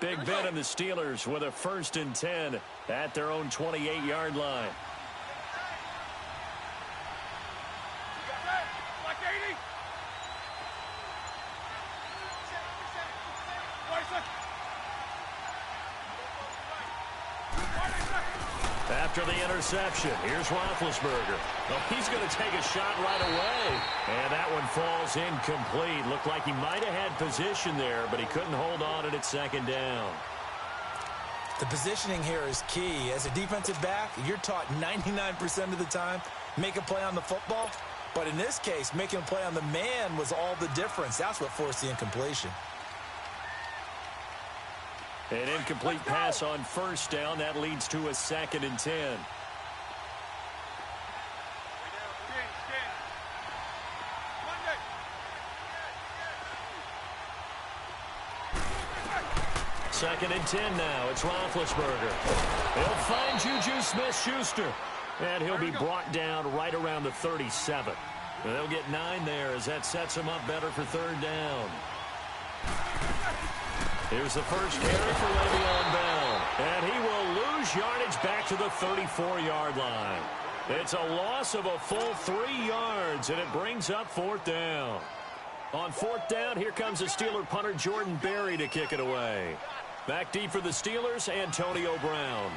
Big Ben and the Steelers with a first and 10 at their own 28-yard line. After the interception, here's Roethlisberger. Oh, he's going to take a shot right away. And that one falls incomplete. Looked like he might have had position there, but he couldn't hold on at second down. The positioning here is key. As a defensive back, you're taught 99% of the time, make a play on the football. But in this case, making a play on the man was all the difference. That's what forced the incompletion. An incomplete pass on first down. That leads to a second and 10. Second and 10 now. It's Roethlisberger. They'll find Juju Smith-Schuster. And he'll be brought down right around the 37. They'll get 9 there as that sets him up better for third down. Here's the first carry for Le'Veon Bell. And he will lose yardage back to the 34-yard line. It's a loss of a full 3 yards, and it brings up fourth down. On fourth down, here comes the Steeler punter Jordan Berry to kick it away. Back deep for the Steelers, Antonio Brown.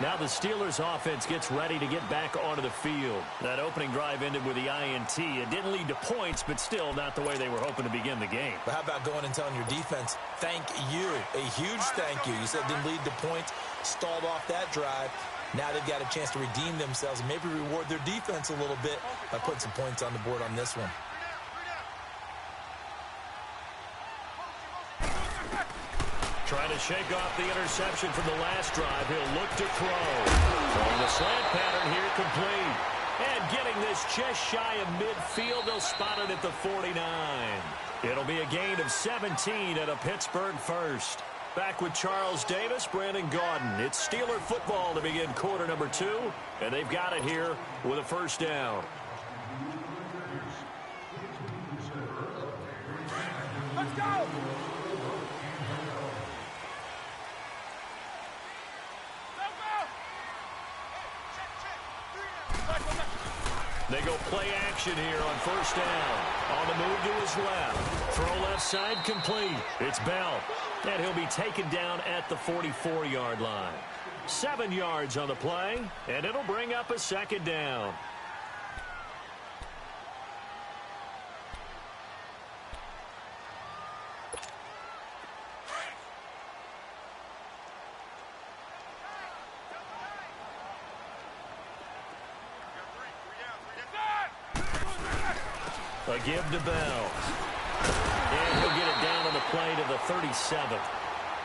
Now the Steelers offense gets ready to get back onto the field. That opening drive ended with the INT. It didn't lead to points, but still not the way they were hoping to begin the game. But how about going and telling your defense, thank you, a huge thank you. You said it didn't lead to points, stalled off that drive. Now they've got a chance to redeem themselves and maybe reward their defense a little bit by putting some points on the board on this one. Trying to shake off the interception from the last drive. He'll look to throw. Throwing the slant pattern here, complete. And getting this just shy of midfield, they'll spot it at the 49. It'll be a gain of 17 at a Pittsburgh first. Back with Charles Davis, Brandon Gaudin. It's Steeler football to begin quarter number 2, and they've got it here with a first down. Let's go! They go play action here on first down. On the move to his left. Throw left side complete. It's Bell. And he'll be taken down at the 44-yard line. 7 yards on the play, and it'll bring up a second down. A give to Bell. And he'll get it down on the play to the 37.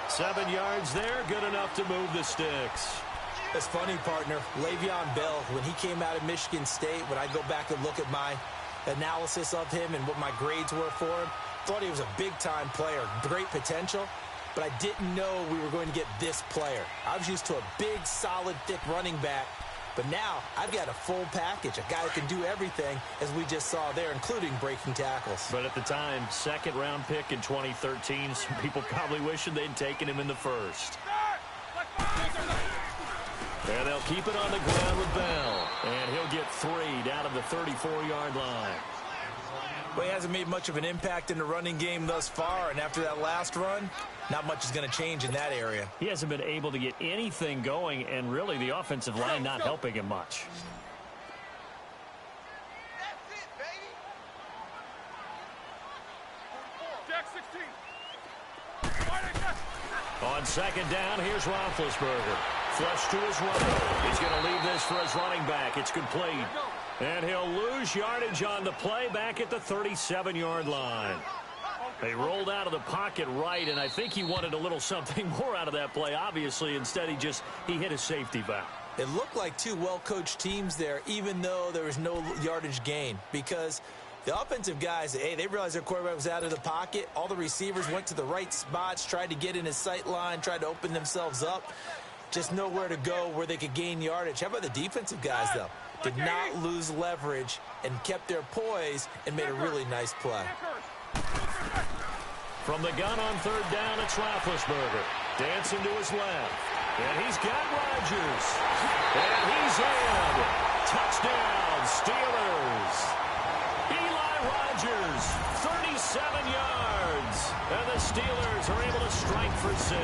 7 yards there, good enough to move the sticks. It's funny, partner. Le'Veon Bell, when he came out of Michigan State, when I go back and look at my analysis of him and what my grades were for him, thought he was a big-time player, great potential, but I didn't know we were going to get this player. I was used to a big, solid, thick running back. But now I've got a full package, a guy who can do everything, as we just saw there, including breaking tackles. But at the time, second-round pick in 2013, some people probably wishing they'd taken him in the first. And they'll keep it on the ground with Bell. And he'll get 3 down at the 34-yard line. Well, he hasn't made much of an impact in the running game thus far, and after that last run, not much is going to change in that area. He hasn't been able to get anything going, and really the offensive line not helping him much. That's it, baby. Jack 16. On second down, here's Roethlisberger. Flush to his right. He's going to leave this for his running back. It's complete. And he'll lose yardage on the play back at the 37-yard line. They rolled out of the pocket right, and I think he wanted a little something more out of that play, obviously. Instead, he hit a safety valve. It looked like two well-coached teams there, even though there was no yardage gain, because the offensive guys, hey, they realized their quarterback was out of the pocket. All the receivers went to the right spots, tried to get in his sight line, tried to open themselves up. Just nowhere to go where they could gain yardage. How about the defensive guys, though? Did not lose leverage and kept their poise and made a really nice play. From the gun on third down, it's Roethlisberger. Dancing to his left. And he's got Rodgers. And he's in. Touchdown, Steelers. Eli Rodgers, 37 yards. And the Steelers are able to strike for 6.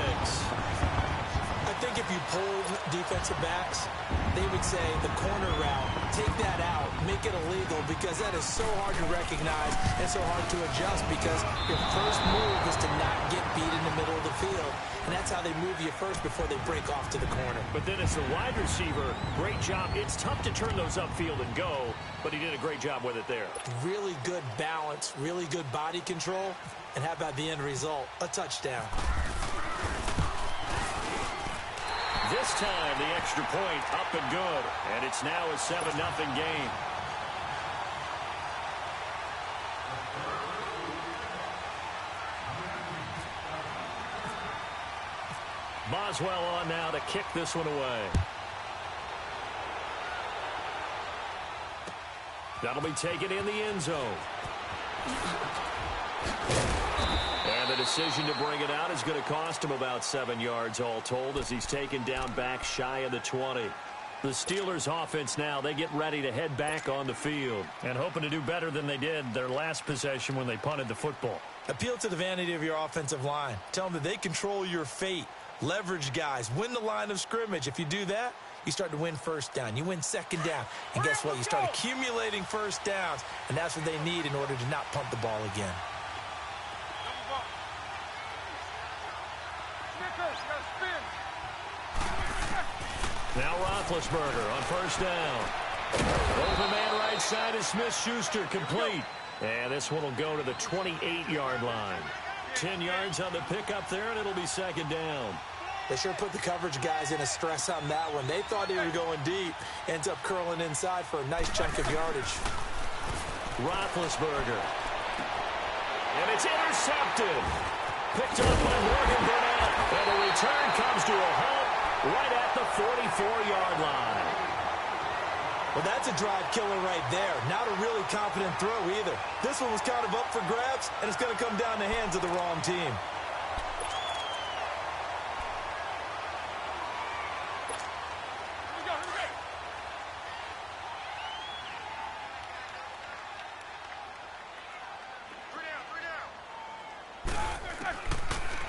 I think if you polled defensive backs, they would say the corner route, take that out, make it illegal, because that is so hard to recognize and so hard to adjust, because your first move is to not get beat in the middle of the field, and that's how they move you first before they break off to the corner. But then as a wide receiver, great job. It's tough to turn those upfield and go, but he did a great job with it there. Really good balance, really good body control, and how about the end result? A touchdown. This time, the extra point up and good. And it's now a 7-0 game. Boswell on now to kick this one away. That'll be taken in the end zone. And the decision to bring it out is going to cost him about 7 yards all told as he's taken down back shy of the 20. The Steelers offense now, they get ready to head back on the field. And hoping to do better than they did their last possession when they punted the football. Appeal to the vanity of your offensive line. Tell them that they control your fate. Leverage guys. Win the line of scrimmage. If you do that, you start to win first down. You win second down. And guess what? You start accumulating first downs. And that's what they need in order to not punt the ball again. Now Roethlisberger on first down. Open man right side is Smith-Schuster, complete. And this one will go to the 28-yard line. 10 yards on the pickup there, and it'll be second down. They sure put the coverage guys in a stress on that one. They thought they were going deep. Ends up curling inside for a nice chunk of yardage. Roethlisberger. And it's intercepted. Picked up by Morgan Burnett. And the return comes to a halt right at the 44-yard line. Well, that's a drive killer right there. Not a really confident throw either. This one was kind of up for grabs, and it's going to come down the hands of the wrong team.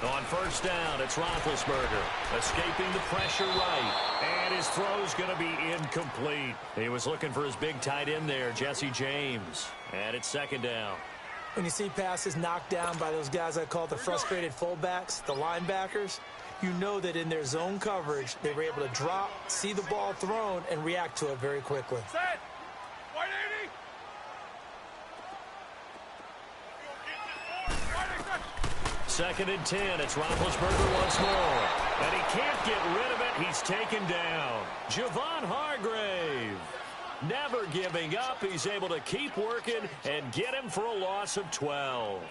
On first down, it's Roethlisberger, escaping the pressure right, and his throw's going to be incomplete. He was looking for his big tight end there, Jesse James, and it's second down. When you see passes knocked down by those guys I call the frustrated fullbacks, the linebackers, you know that in their zone coverage, they were able to drop, see the ball thrown, and react to it very quickly. Set. 180. Second and 10, it's Roethlisberger once more. And he can't get rid of it. He's taken down. Javon Hargrave. Never giving up. He's able to keep working and get him for a loss of 12.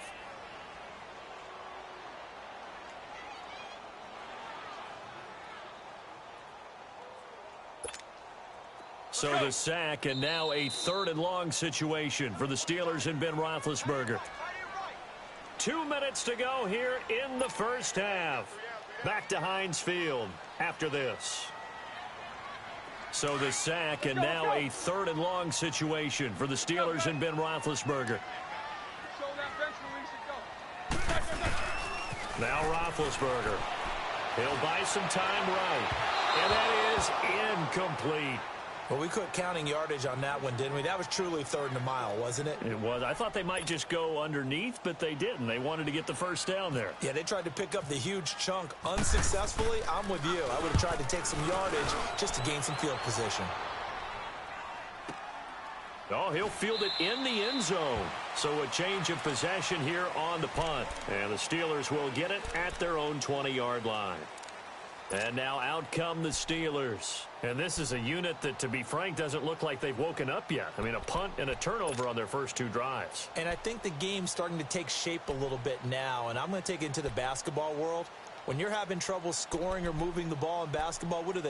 So the sack, and now a third and long situation for the Steelers and Ben Roethlisberger. 2 minutes to go here in the first half. Back to Heinz Field after this. So the sack, and now a third and long situation for the Steelers and Ben Roethlisberger. Now Roethlisberger. He'll buy some time right. And that is incomplete. Well, we quit counting yardage on that one, didn't we? That was truly third and a mile, wasn't it? It was. I thought they might just go underneath, but they didn't. They wanted to get the first down there. Yeah, they tried to pick up the huge chunk unsuccessfully. I'm with you. I would have tried to take some yardage just to gain some field position. Oh, he'll field it in the end zone. So a change of possession here on the punt. And the Steelers will get it at their own 20-yard line. And now out come the Steelers. And this is a unit that, to be frank, doesn't look like they've woken up yet. I mean, a punt and a turnover on their first two drives. And I think the game's starting to take shape a little bit now. And I'm going to take it into the basketball world. When you're having trouble scoring or moving the ball in basketball, what do?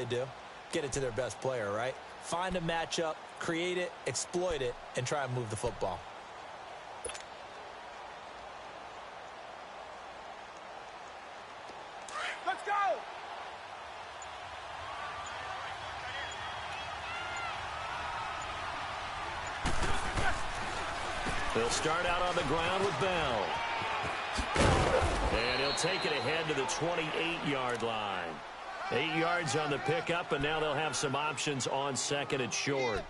Get it to their best player, right? Find a matchup, create it, exploit it, and try and move the football. Let's go. They'll start out on the ground with Bell. And he'll take it ahead to the 28-yard line. 8 yards on the pickup, and now they'll have some options on second and short.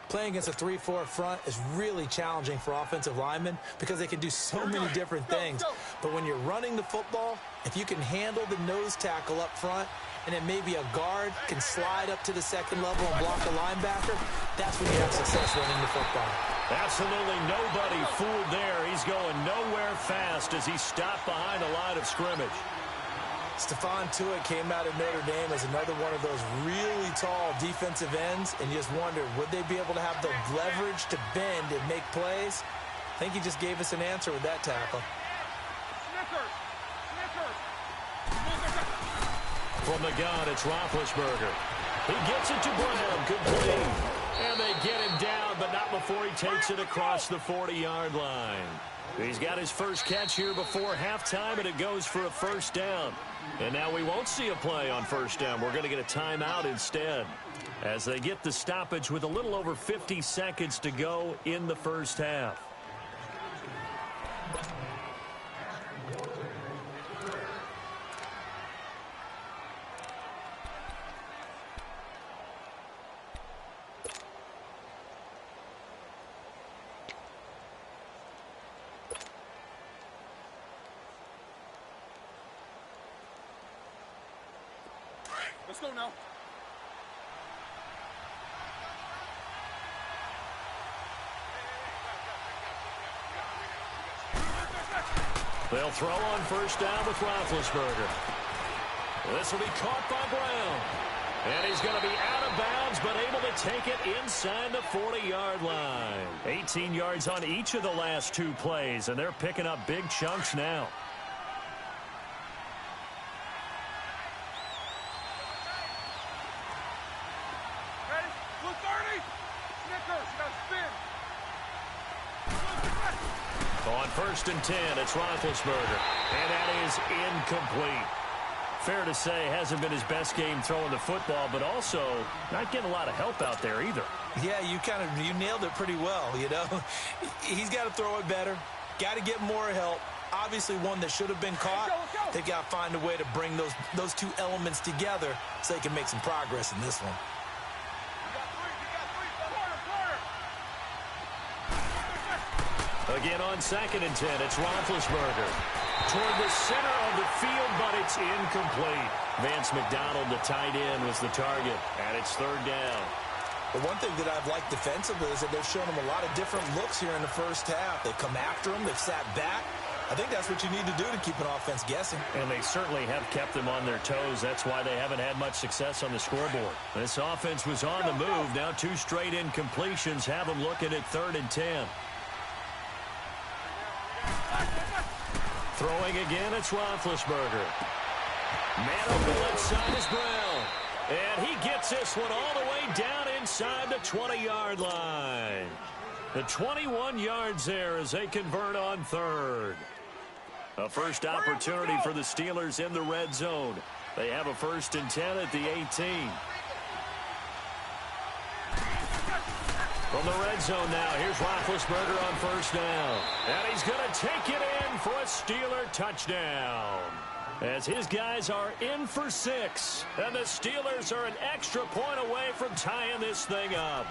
Playing against a 3-4 front is really challenging for offensive linemen because they can do so many different things. But when you're running the football, if you can handle the nose tackle up front, and then maybe a guard can slide up to the second level and block a linebacker, that's when you have success running the football. Absolutely nobody fooled there. He's going nowhere fast as he stopped behind the line of scrimmage. Stephon Tuitt came out of Notre Dame as another one of those really tall defensive ends, and you just wondered, would they be able to have the leverage to bend and make plays? I think he just gave us an answer with that tackle. From the gun, it's Roethlisberger. He gets it to Brown, complete. And they get him down, but not before he takes it across the 40-yard line. He's got his first catch here before halftime, and it goes for a first down. And now we won't see a play on first down. We're going to get a timeout instead as they get the stoppage with a little over 50 seconds to go in the first half. Let's go now. They'll throw on first down with Roethlisberger. This will be caught by Brown. And he's going to be out of bounds, but able to take it inside the 40-yard line. 18 yards on each of the last two plays, and they're picking up big chunks now. On first and 10, it's Roethlisberger, and that is incomplete. Fair to say, hasn't been his best game throwing the football, but also not getting a lot of help out there either. Yeah, you nailed it pretty well, you know. He's got to throw it better, got to get more help. Obviously one that should have been caught. They've got to find a way to bring those two elements together so they can make some progress in this one. Again on second and 10, it's Roethlisberger. Toward the center of the field, but it's incomplete. Vance McDonald, the tight end, was the target, and it's third down. The one thing that I've liked defensively is that they've shown him a lot of different looks here in the first half. They've come after him. They've sat back. I think that's what you need to do to keep an offense guessing. And they certainly have kept them on their toes. That's why they haven't had much success on the scoreboard. This offense was on the move. Now two straight incompletions have them looking at third and 10. Throwing again, it's Roethlisberger. Man on the left side is Brown. And he gets this one all the way down inside the 20-yard line. The 21 yards there as they convert on third. A first opportunity for the Steelers in the red zone. They have a first and 10 at the 18. From the red zone now, here's Roethlisberger on first down. And he's going to take it in for a Steeler touchdown. As his guys are in for 6. And the Steelers are an extra point away from tying this thing up.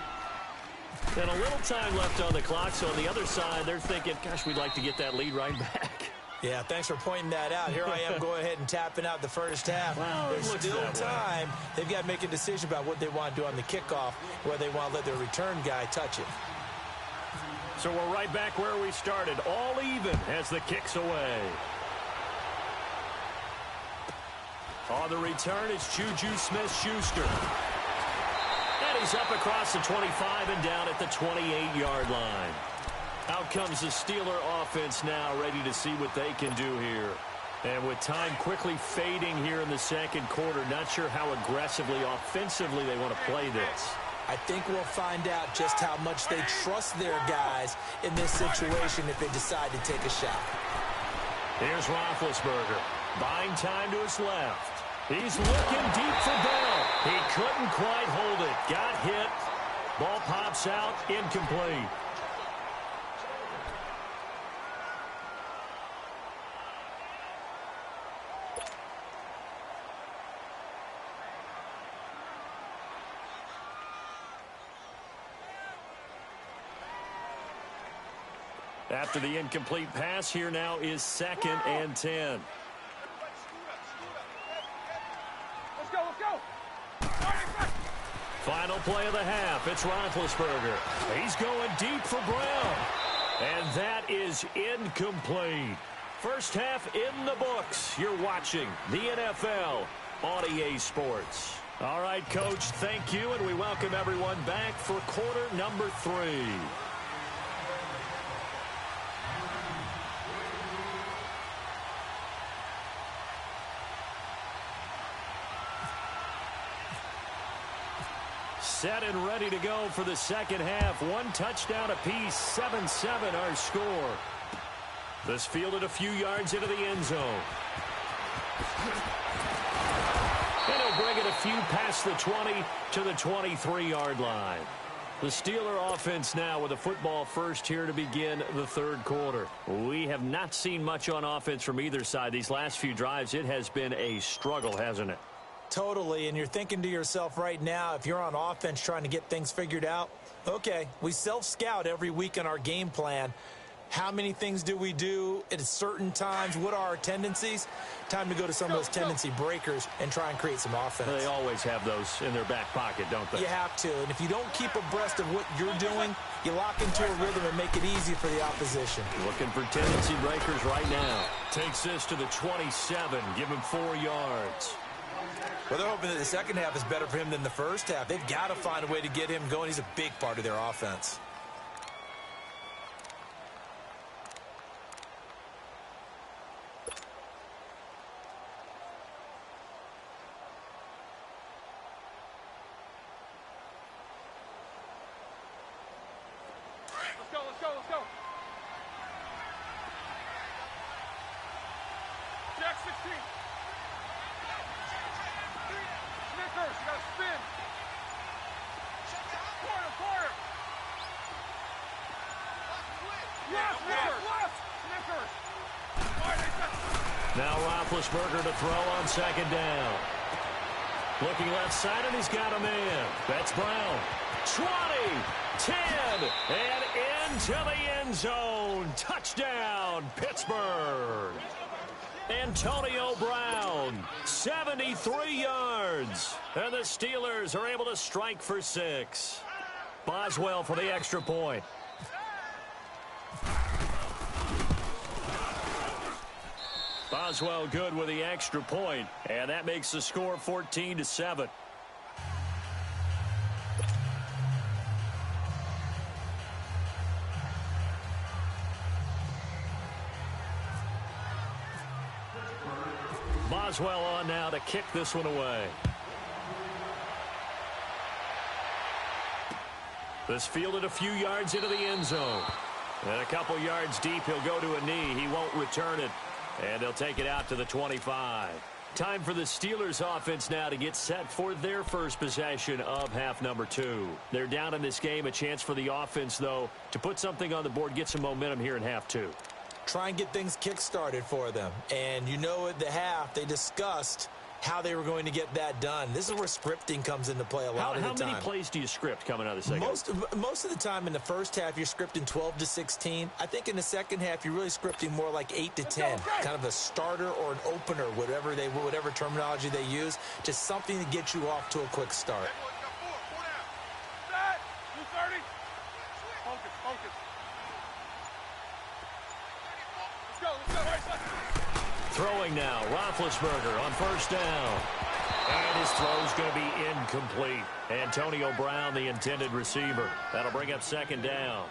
And a little time left on the clock, so on the other side, they're thinking, gosh, we'd like to get that lead right back. Yeah, thanks for pointing that out. Here I am going ahead and tapping out the first half. Well, there's still time. They've got to make a decision about what they want to do on the kickoff, whether they want to let their return guy touch it. So we're right back where we started, all even as the kick's away. On the return, it's Juju Smith-Schuster. And he's up across the 25 and down at the 28-yard line. Out comes the Steeler offense now, ready to see what they can do here. And with time quickly fading here in the second quarter, not sure how aggressively, offensively they want to play this. I think we'll find out just how much they trust their guys in this situation if they decide to take a shot. Here's Roethlisberger, buying time to his left. He's looking deep for Bell. He couldn't quite hold it. Got hit. Ball pops out, incomplete. After the incomplete pass, here now is second and 10. Let's go. Final play of the half. It's Roethlisberger. He's going deep for Brown. And that is incomplete. First half in the books. You're watching the NFL on EA Sports. All right, Coach, thank you, and we welcome everyone back for quarter number 3. set and ready to go for the second half. One touchdown apiece, 7-7 our score. This fielded a few yards into the end zone. And he'll bring it a few past the 20 to the 23-yard line. The Steeler offense now with a football first here to begin the third quarter. We have not seen much on offense from either side. These last few drives, it has been a struggle, hasn't it? Totally, and you're thinking to yourself right now, if you're on offense trying to get things figured out, okay, we self-scout every week in our game plan. How many things do we do at certain times? What are our tendencies? Time to go to some of those tendency breakers and try and create some offense. They always have those in their back pocket, don't they? You have to. And if you don't keep abreast of what you're doing, you lock into a rhythm and make it easy for the opposition. Looking for tendency breakers right now. Takes this to the 27. Give him 4 yards. Well, they're hoping that the second half is better for him than the first half. They've got to find a way to get him going. He's a big part of their offense. Let's go. Jack 16. Snickers, you gotta spin. Corner. Yes, Snickers. Now Roethlisberger to throw on second down. Looking left side, and he's got a man. That's Brown. 20, 10, and into the end zone. Touchdown, Pittsburgh. Antonio Brown, 73 yards. And the Steelers are able to strike for 6. Boswell for the extra point. Boswell good with the extra point, and that makes the score 14-7. Boswell on now to kick this one away. This fielded a few yards into the end zone. And a couple yards deep, he'll go to a knee. He won't return it. And he'll take it out to the 25. Time for the Steelers offense now to get set for their first possession of half number 2. They're down in this game. A chance for the offense, though, to put something on the board, get some momentum here in half 2. Try and get things kick-started for them. And you know at the half, they discussed how they were going to get that done. This is where scripting comes into play a lot of the time. How many plays do you script coming out of the second half? Most of the time in the first half, you're scripting 12 to 16. I think in the second half, you're really scripting more like 8 to 10. Kind of a starter or an opener, whatever terminology they use. Just something to get you off to a quick start. Throwing now, Roethlisberger on first down. And his throw's going to be incomplete. Antonio Brown, the intended receiver. That'll bring up second down.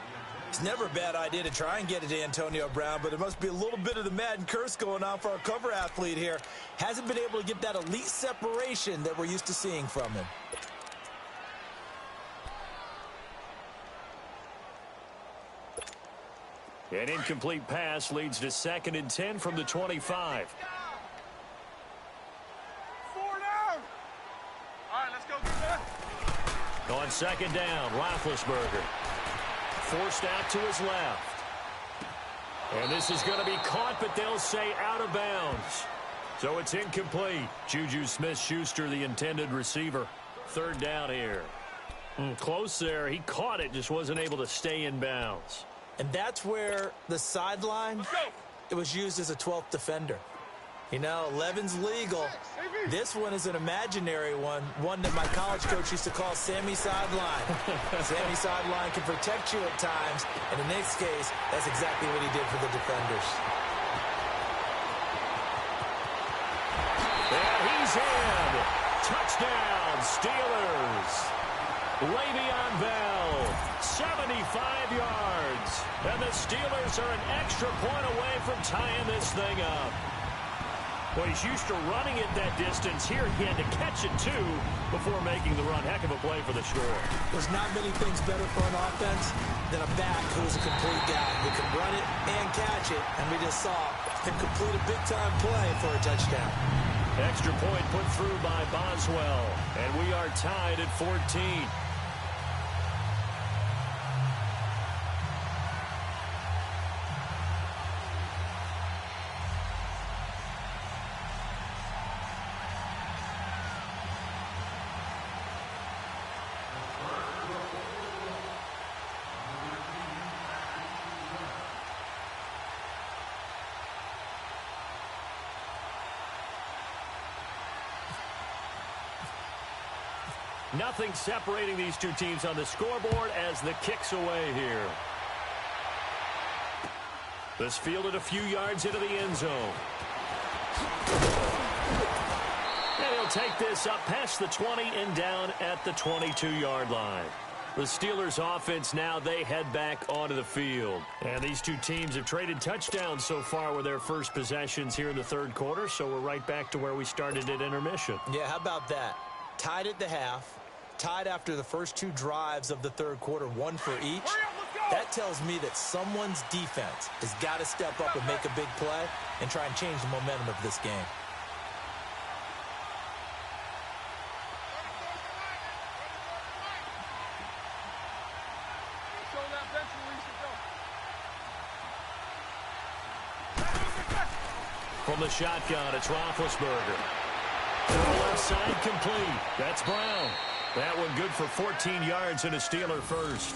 It's never a bad idea to try and get it to Antonio Brown, but there must be a little bit of the Madden curse going on for our cover athlete here. Hasn't been able to get that elite separation that we're used to seeing from him. An incomplete pass leads to 2nd and 10 from the 25. 4 down. All right, let's go get that. On second down, Roethlisberger. Forced out to his left. And this is going to be caught, but they'll say out of bounds. So it's incomplete. Juju Smith-Schuster, the intended receiver. 3rd down here. Close there. He caught it, just wasn't able to stay in bounds. And that's where the sideline, it was used as a 12th defender. You know, 11's legal. This one is an imaginary one that my college coach used to call Sammy Sideline. Sammy Sideline can protect you at times, and in this case, that's exactly what he did for the defenders. And he's in. Touchdown, Steelers. Le'Veon Bell, 75 yards. And the Steelers are an extra point away from tying this thing up. Well, he's used to running it that distance. Here he had to catch it, too, before making the run. Heck of a play for the score. There's not many things better for an offense than a back who's a complete guy who can run it and catch it. And we just saw him complete a big-time play for a touchdown. Extra point put through by Boswell. And we are tied at 14. Nothing separating these two teams on the scoreboard as the kick's away here. This fielded a few yards into the end zone. And he'll take this up past the 20 and down at the 22-yard line. The Steelers offense now, they head back onto the field. And these two teams have traded touchdowns so far with their first possessions here in the third quarter, so we're right back to where we started at intermission. Yeah, how about that? Tied at the half. Tied after the first two drives of the third quarter, one for each. That tells me that someone's defense has got to step up and make a big play and try and change the momentum of this game. From the shotgun, it's Roethlisberger. To the left side, complete. That's Brown. That one good for 14 yards and a Steeler first.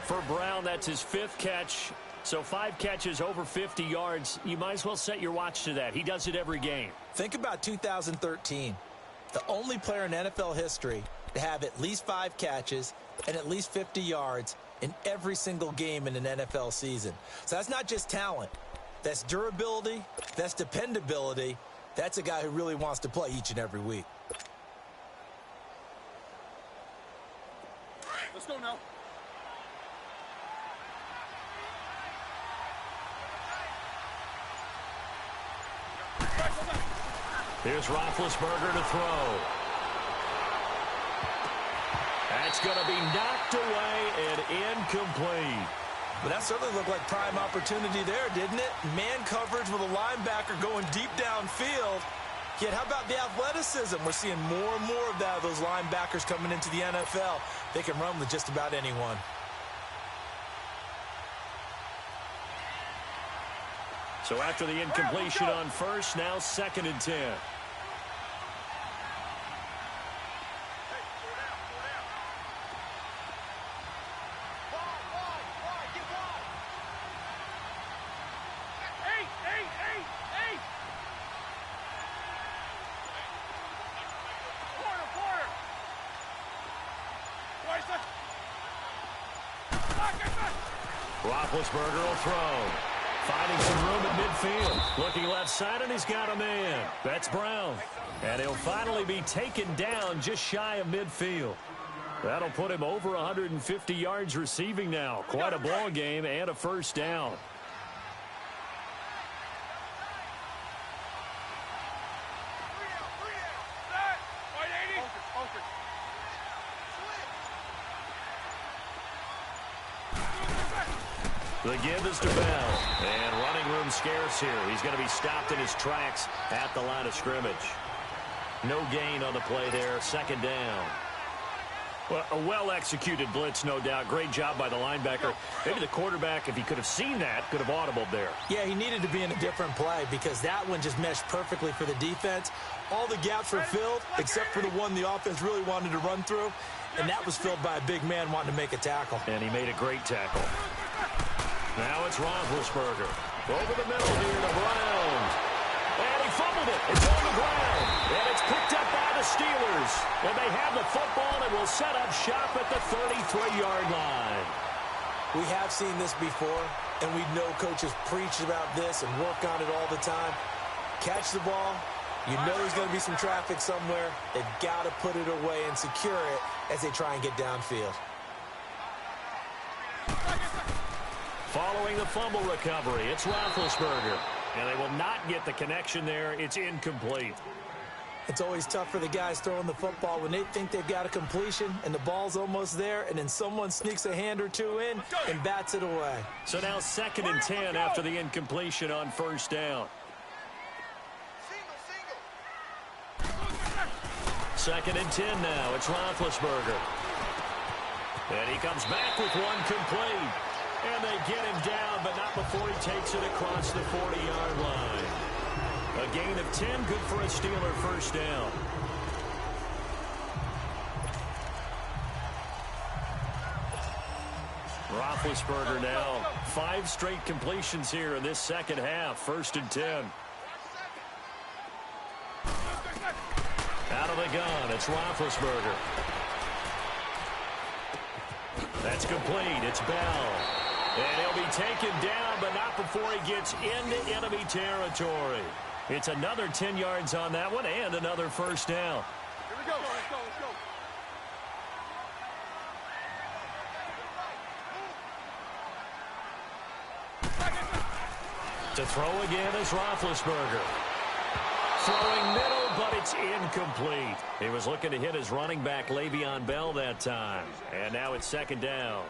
For Brown, that's his fifth catch. So 5 catches over 50 yards. You might as well set your watch to that. He does it every game. Think about 2013. The only player in NFL history to have at least 5 catches and at least 50 yards in every single game in an NFL season. So that's not just talent. That's durability. That's dependability. That's a guy who really wants to play each and every week. Let's go now. Here's Roethlisberger to throw. That's going to be knocked away and incomplete. But that certainly looked like prime opportunity there, didn't it? Man coverage with a linebacker going deep downfield. Yet how about the athleticism? We're seeing more and more of that, of those linebackers coming into the NFL. They can run with just about anyone. So after the incompletion on first, now 2nd and 10. Roethlisberger will throw. Finding some room at midfield. Looking left side, and he's got a man. That's Brown. And he'll finally be taken down just shy of midfield. That'll put him over 150 yards receiving now. Quite a ball game and a first down. The give is to Bell. And running room scarce here. He's going to be stopped in his tracks at the line of scrimmage. No gain on the play there. 2nd down. Well, a well-executed blitz, no doubt. Great job by the linebacker. Maybe the quarterback, if he could have seen that, could have audibled there. Yeah, he needed to be in a different play because that one just meshed perfectly for the defense. All the gaps were filled except for the one the offense really wanted to run through, and that was filled by a big man wanting to make a tackle. And he made a great tackle. Now it's Roethlisberger. Over the middle here to Brown. And he fumbled it. It's on the ground. And it's picked up by the Steelers. And they have the football and will set up shop at the 33-yard line. We have seen this before, and we know coaches preach about this and work on it all the time. Catch the ball. You know there's going to be some traffic somewhere. They've got to put it away and secure it as they try and get downfield. Following the fumble recovery, it's Roethlisberger. And they will not get the connection there. It's incomplete. It's always tough for the guys throwing the football when they think they've got a completion and the ball's almost there, and then someone sneaks a hand or two in and bats it away. So now 2nd and 10 after the incompletion on 1st down. 2nd and 10 now. It's Roethlisberger. And he comes back with one complete. And they get him down, but not before he takes it across the 40-yard line. A gain of 10, good for a Steeler 1st down. Roethlisberger now. 5 straight completions here in this second half. 1st and 10. Out of the gun, it's Roethlisberger. That's complete. It's Bell. And he'll be taken down, but not before he gets into enemy territory. It's another 10 yards on that one and another 1st down. Here we go. Let's go. To throw again is Roethlisberger. Throwing middle, but it's incomplete. He was looking to hit his running back, Le'Veon Bell, that time. And now it's 2nd down.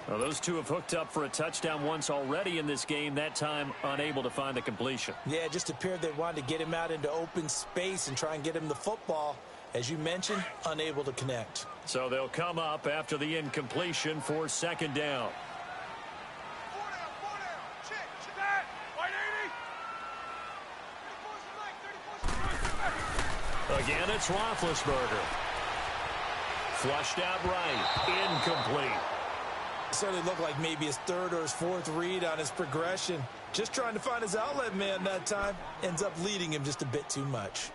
Well, those two have hooked up for a touchdown once already in this game, that time unable to find the completion. Yeah, it just appeared they wanted to get him out into open space and try and get him the football. As you mentioned, unable to connect. So they'll come up after the incompletion for 2nd down. 4 down. Check that. 180. Again, it's Roethlisberger. Flushed out right. Incomplete. Certainly looked like maybe his 3rd or his 4th read on his progression. Just trying to find his outlet man that time. Ends up leading him just a bit too much.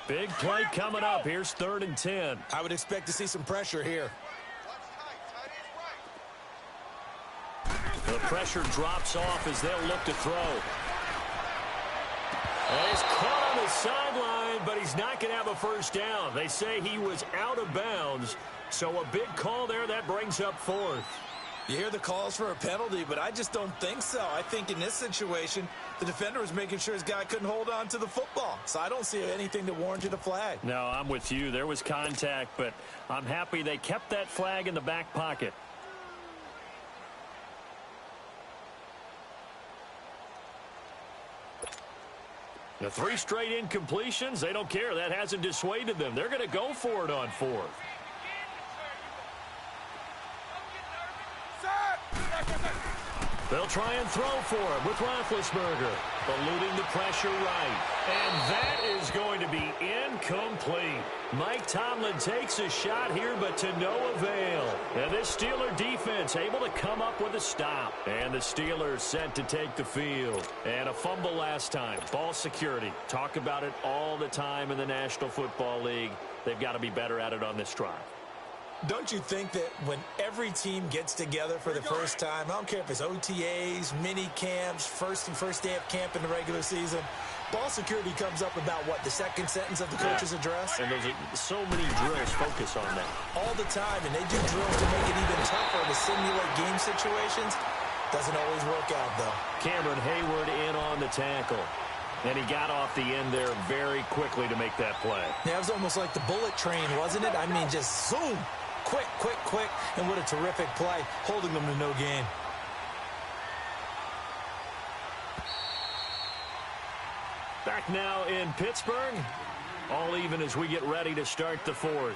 Big play coming up. Here's 3rd and 10. I would expect to see some pressure here. The pressure drops off as they'll look to throw. And he's caught on the sideline, but he's not going to have a 1st down. They say he was out of bounds, so a big call there. That brings up 4th. You hear the calls for a penalty, but I just don't think so. I think in this situation, the defender was making sure his guy couldn't hold on to the football. So I don't see anything that warranted a flag. No, I'm with you. There was contact, but I'm happy they kept that flag in the back pocket. The 3 straight incompletions, they don't care. That hasn't dissuaded them. They're going to go for it on 4th. They'll try and throw for him with Roethlisberger, eluding the pressure right. And that is going to be incomplete. Mike Tomlin takes a shot here, but to no avail. And this Steeler defense able to come up with a stop. And the Steelers set to take the field. And a fumble last time. Ball security. Talk about it all the time in the National Football League. They've got to be better at it on this drive. Don't you think that when every team gets together for the first time, I don't care if it's OTAs, mini camps, first day of camp in the regular season, ball security comes up about, what, the 2nd sentence of the coach's address? And there's so many drills focus on that. All the time, and they do drills to make it even tougher to simulate game situations. Doesn't always work out, though. Cameron Hayward in on the tackle. And he got off the end there very quickly to make that play. Yeah, it was almost like the bullet train, wasn't it? I mean, just zoom. Quick, and what a terrific play, holding them to no gain. Back now in Pittsburgh, all even as we get ready to start the 4th.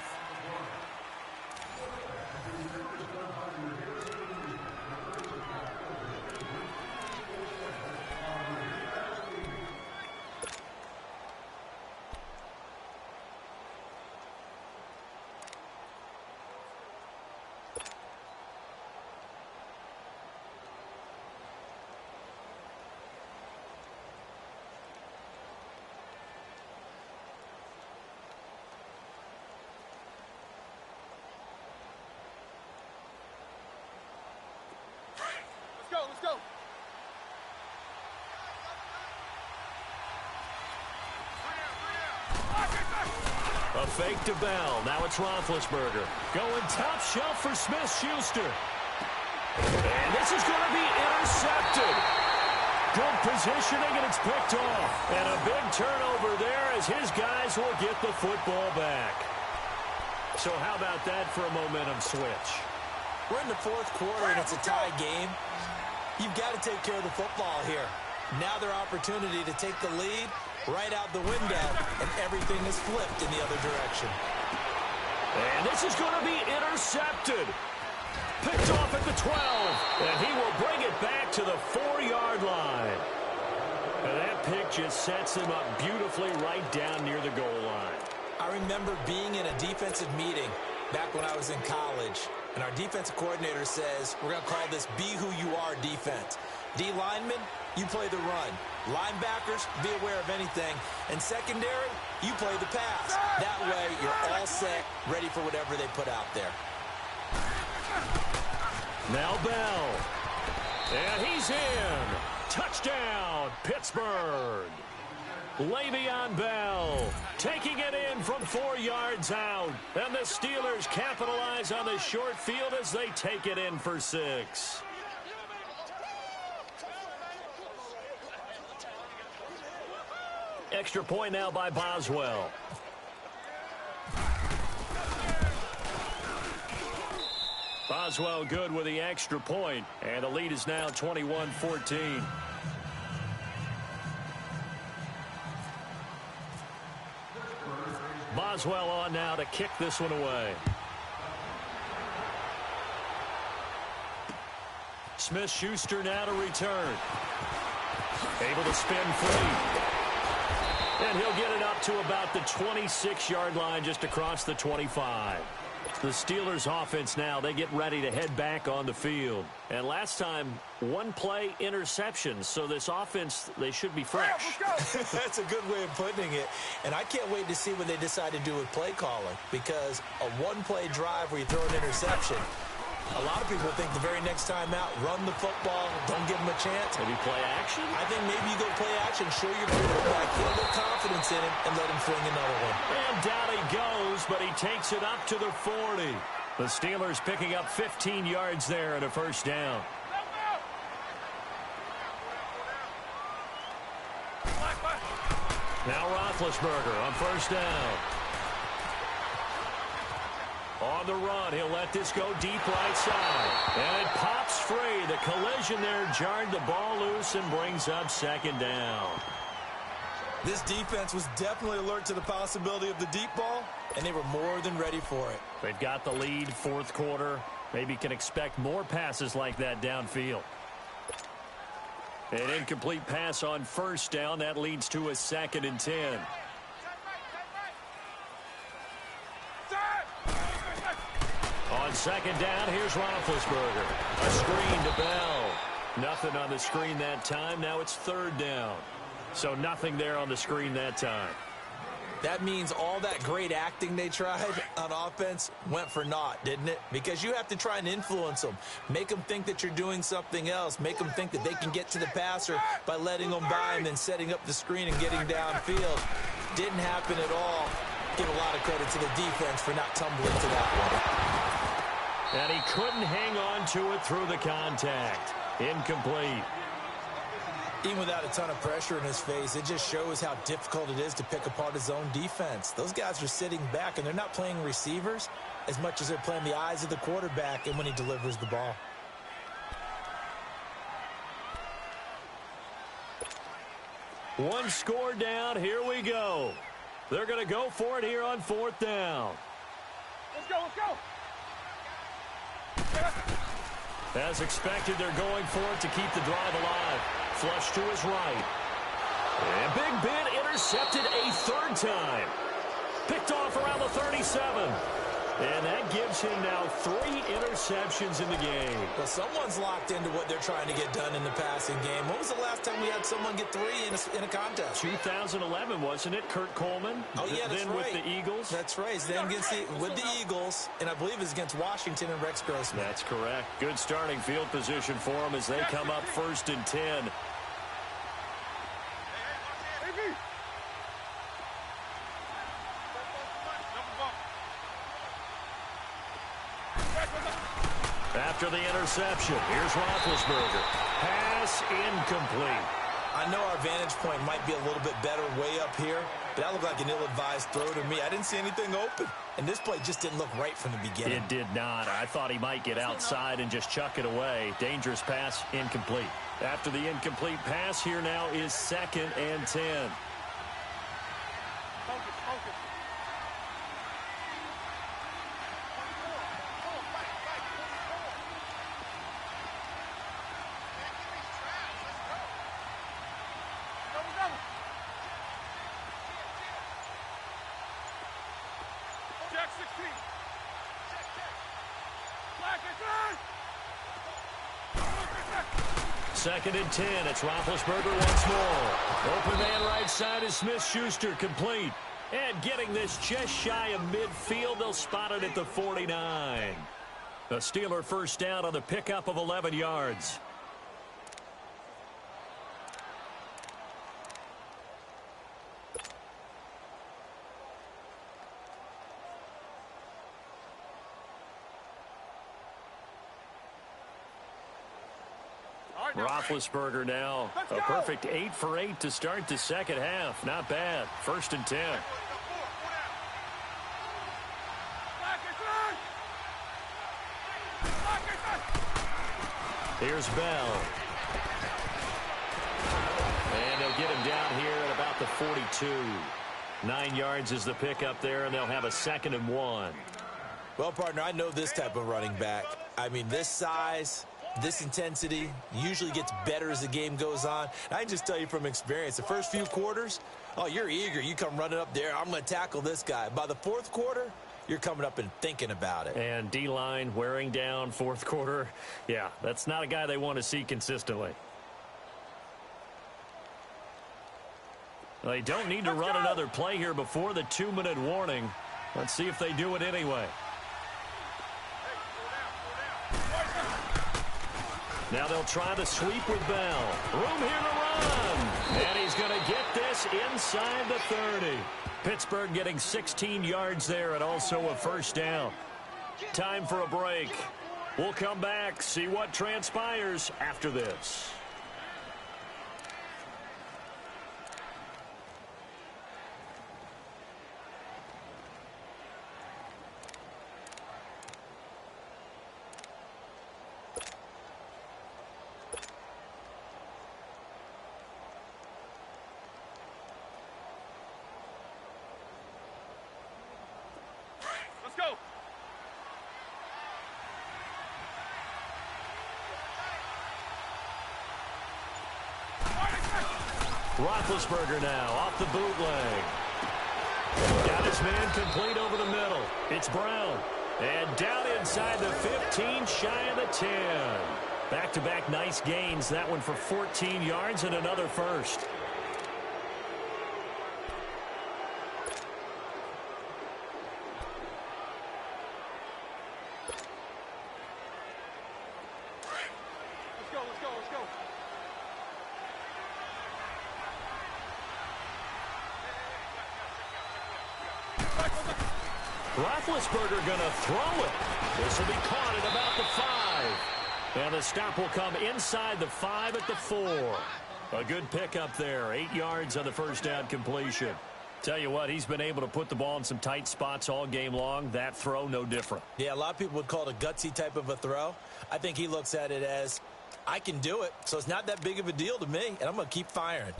Let's go. A fake to Bell. Now it's Roethlisberger. Going top shelf for Smith-Schuster. And this is going to be intercepted. Good positioning, and it's picked off. And a big turnover there as his guys will get the football back. So how about that for a momentum switch? We're in the fourth quarter, and it's a tie game. You've got to take care of the football here. Now their opportunity to take the lead right out the window, and everything is flipped in the other direction. And this is going to be intercepted. Picked off at the 12, and he will bring it back to the 4-yard line. And that pick just sets him up beautifully right down near the goal line. I remember being in a defensive meeting back when I was in college, and our defensive coordinator says, we're going to call this be who you are defense. D linemen, you play the run. Linebackers, be aware of anything. And secondary, you play the pass. That way, you're all set, ready for whatever they put out there. Now Bell. And he's in. Touchdown, Pittsburgh. Le'Veon Bell taking it in from 4 yards out. And the Steelers capitalize on the short field as they take it in for 6. Extra point now by Boswell. Boswell good with the extra point, and the lead is now 21-14. Boswell on now to kick this one away. Smith-Schuster now to return. Able to spin free. And he'll get it up to about the 26-yard line just across the 25. The Steelers offense now, they get ready to head back on the field. And last time, 1-play interception. So this offense, they should be fresh. That's a good way of putting it. And I can't wait to see what they decide to do with play calling. Because a 1-play drive where you throw an interception, a lot of people think the very next time out, run the football, don't give them a chance. Maybe play action? I think maybe you go play action, show your quarterback, get a little confidence in him, and let him fling another one. And down he goes, but he takes it up to the 40. The Steelers picking up 15 yards there and a first down. Now Roethlisberger on first down. On the run, he'll let this go deep right side. And it pops free. The collision there jarred the ball loose and brings up second down. This defense was definitely alert to the possibility of the deep ball, and they were more than ready for it. They've got the lead, fourth quarter. Maybe can expect more passes like that downfield. An incomplete pass on first down. That leads to a 2nd and 10. On second down, here's Roethlisberger. A screen to Bell. Nothing on the screen that time. Now it's 3rd down. So nothing there on the screen that time. That means all that great acting they tried on offense went for naught, didn't it? Because you have to try and influence them. Make them think that you're doing something else. Make them think that they can get to the passer by letting them by and then setting up the screen and getting downfield. Didn't happen at all. Give a lot of credit to the defense for not tumbling to that one. And he couldn't hang on to it through the contact. Incomplete. Even without a ton of pressure in his face, it just shows how difficult it is to pick apart his own defense. Those guys are sitting back, and they're not playing receivers as much as they're playing the eyes of the quarterback and when he delivers the ball. One score down. Here we go. They're going to go for it here on 4th down. Let's go, let's go. As expected, they're going for it to keep the drive alive. Flush to his right. And Big Ben intercepted a 3rd time. Picked off around the 37. And that gives him now 3 interceptions in the game. Well, someone's locked into what they're trying to get done in the passing game. When was the last time we had someone get 3 in a contest? 2011, wasn't it? Kurt Coleman? Oh, yeah, that's then right. with the Eagles? That's right. Then with the Eagles, and I believe it's against Washington and Rex Grossman. That's correct. Good starting field position for them as they come up 1st and 10. After the interception, here's Roethlisberger. Pass incomplete. I know our vantage point might be a little bit better way up here, but that looked like an ill-advised throw to me. I didn't see anything open, and this play just didn't look right from the beginning. It did not. I thought he might get outside and just chuck it away. Dangerous pass, incomplete. After the incomplete pass, here now is 2nd and 10. Focus, focus. Jack 16. Check, check. Black is 2nd and 10. It's Roethlisberger once more. Open man right side is Smith-Schuster, complete. And getting this just shy of midfield, they'll spot it at the 49. A Steeler first down on the pickup of 11 yards. Roethlisberger now, a perfect 8 for 8 to start the second half. Not bad. 1st and 10. Here's Bell. And they'll get him down here at about the 42. 9 yards is the pickup there, and they'll have a 2nd and 1. Well, partner, I know this type of running back. I mean, this size, this intensity usually gets better as the game goes on. And I can just tell you from experience, the first few quarters, oh, you're eager. You come running up there, I'm going to tackle this guy. By the 4th quarter, you're coming up and thinking about it. And D-line wearing down 4th quarter. Yeah, that's not a guy they want to see consistently. They don't need to run another play here before the 2-minute warning. Let's see if they do it anyway. Now they'll try the sweep with Bell. Room here to run. And he's going to get this inside the 30. Pittsburgh getting 16 yards there and also a first down. Time for a break. We'll come back, see what transpires after this. Let's go. Roethlisberger now off the bootleg. Got his man complete over the middle. It's Brown. And down inside the 15, shy of the 10. Back-to-back nice gains. That one for 14 yards and another first. Roethlisberger going to throw it. This will be caught at about the 5. And the stop will come inside the 5 at the 4. A good pickup there. 8 yards on the first down completion. Tell you what, he's been able to put the ball in some tight spots all game long. That throw, no different. Yeah, a lot of people would call it a gutsy type of a throw. I think he looks at it as, I can do it, so it's not that big of a deal to me, and I'm going to keep firing.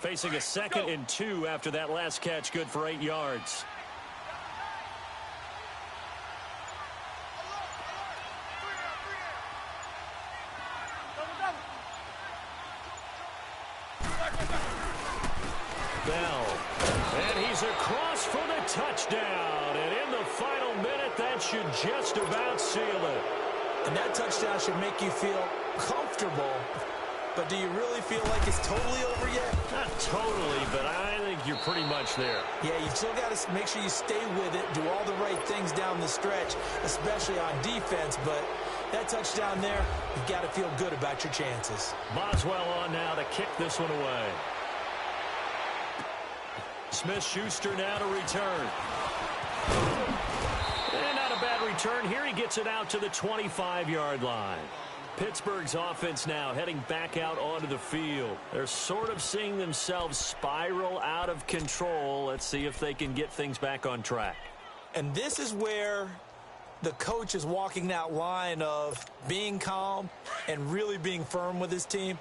Facing a 2nd and 2 after that last catch, good for 8 yards. Bell. And he's across for the touchdown. And in the final minute, that should just about seal it. And that touchdown should make you feel comfortable. But do you really feel like it's totally over yet? Not totally, but I think you're pretty much there. Yeah, you still got to make sure you stay with it, do all the right things down the stretch, especially on defense. But That touchdown there, you've got to feel good about your chances. Boswell on now to kick this one away. Smith-Schuster now to return. And not a bad return here. He gets it out to the 25-yard line. Pittsburgh's offense now heading back out onto the field. They're sort of seeing themselves spiral out of control. Let's see if they can get things back on track. And this is where the coach is walking that line of being calm and really being firm with his team.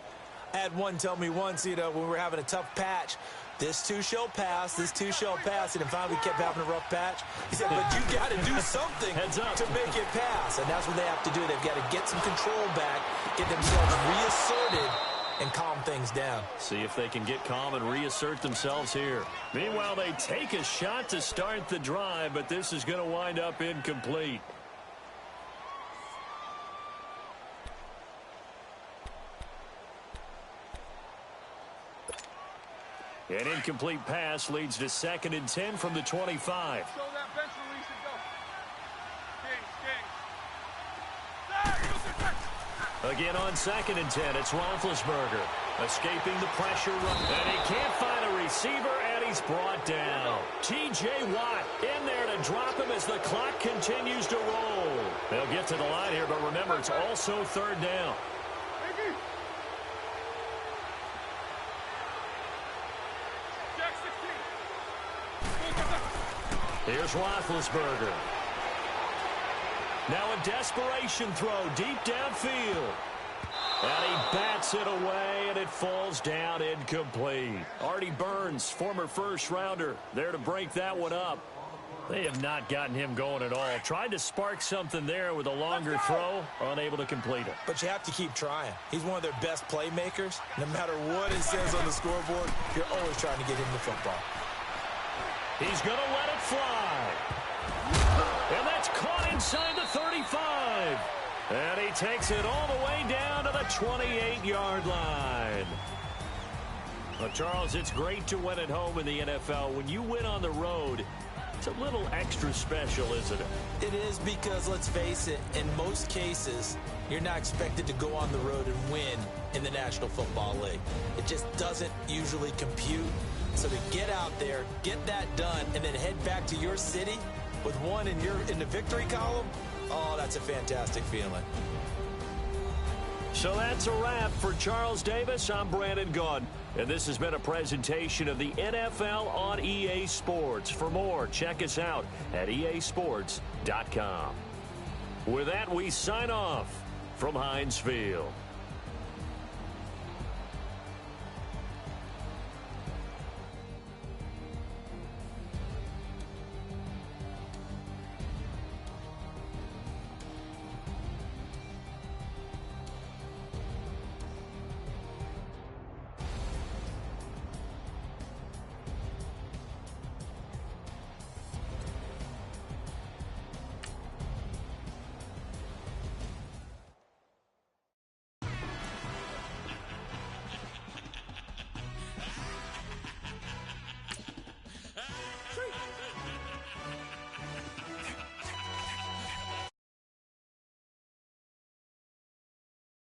I had one tell me once, when we were having a tough patch, this too shall pass, this too shall pass. And finally we kept having a rough patch. He said, but you got to do something to make it pass. And that's what they have to do. They've got to get some control back, get themselves reasserted, and calm things down. See if they can get calm and reassert themselves here. Meanwhile, they take a shot to start the drive, but this is going to wind up incomplete. An incomplete pass leads to 2nd and 10 from the 25. Show that bench release and go. Again on 2nd and 10, it's Roethlisberger escaping the pressure. And he can't find a receiver, and he's brought down. T.J. Watt in there to drop him as the clock continues to roll. They'll get to the line here, but remember, it's also 3rd down. Here's Roethlisberger. Now a desperation throw deep downfield. And he bats it away, and it falls down incomplete. Artie Burns, former first-rounder, there to break that one up. They have not gotten him going at all. Tried to spark something there with a longer throw, unable to complete it. But you have to keep trying. He's one of their best playmakers. No matter what it says on the scoreboard, you're always trying to get him the football. He's going to let it fly. And that's caught inside the 35. And he takes it all the way down to the 28-yard line. Well, Charles, it's great to win at home in the NFL. When you win on the road, it's a little extra special, isn't it? It is, because, let's face it, in most cases, you're not expected to go on the road and win in the National Football League. It just doesn't usually compute. So to get out there, get that done, and then head back to your city with one in the victory column, oh, that's a fantastic feeling. So that's a wrap for Charles Davis. I'm Brandon Gaudin, and this has been a presentation of the NFL on EA Sports. For more, check us out at easports.com. With that, we sign off from Heinz Field.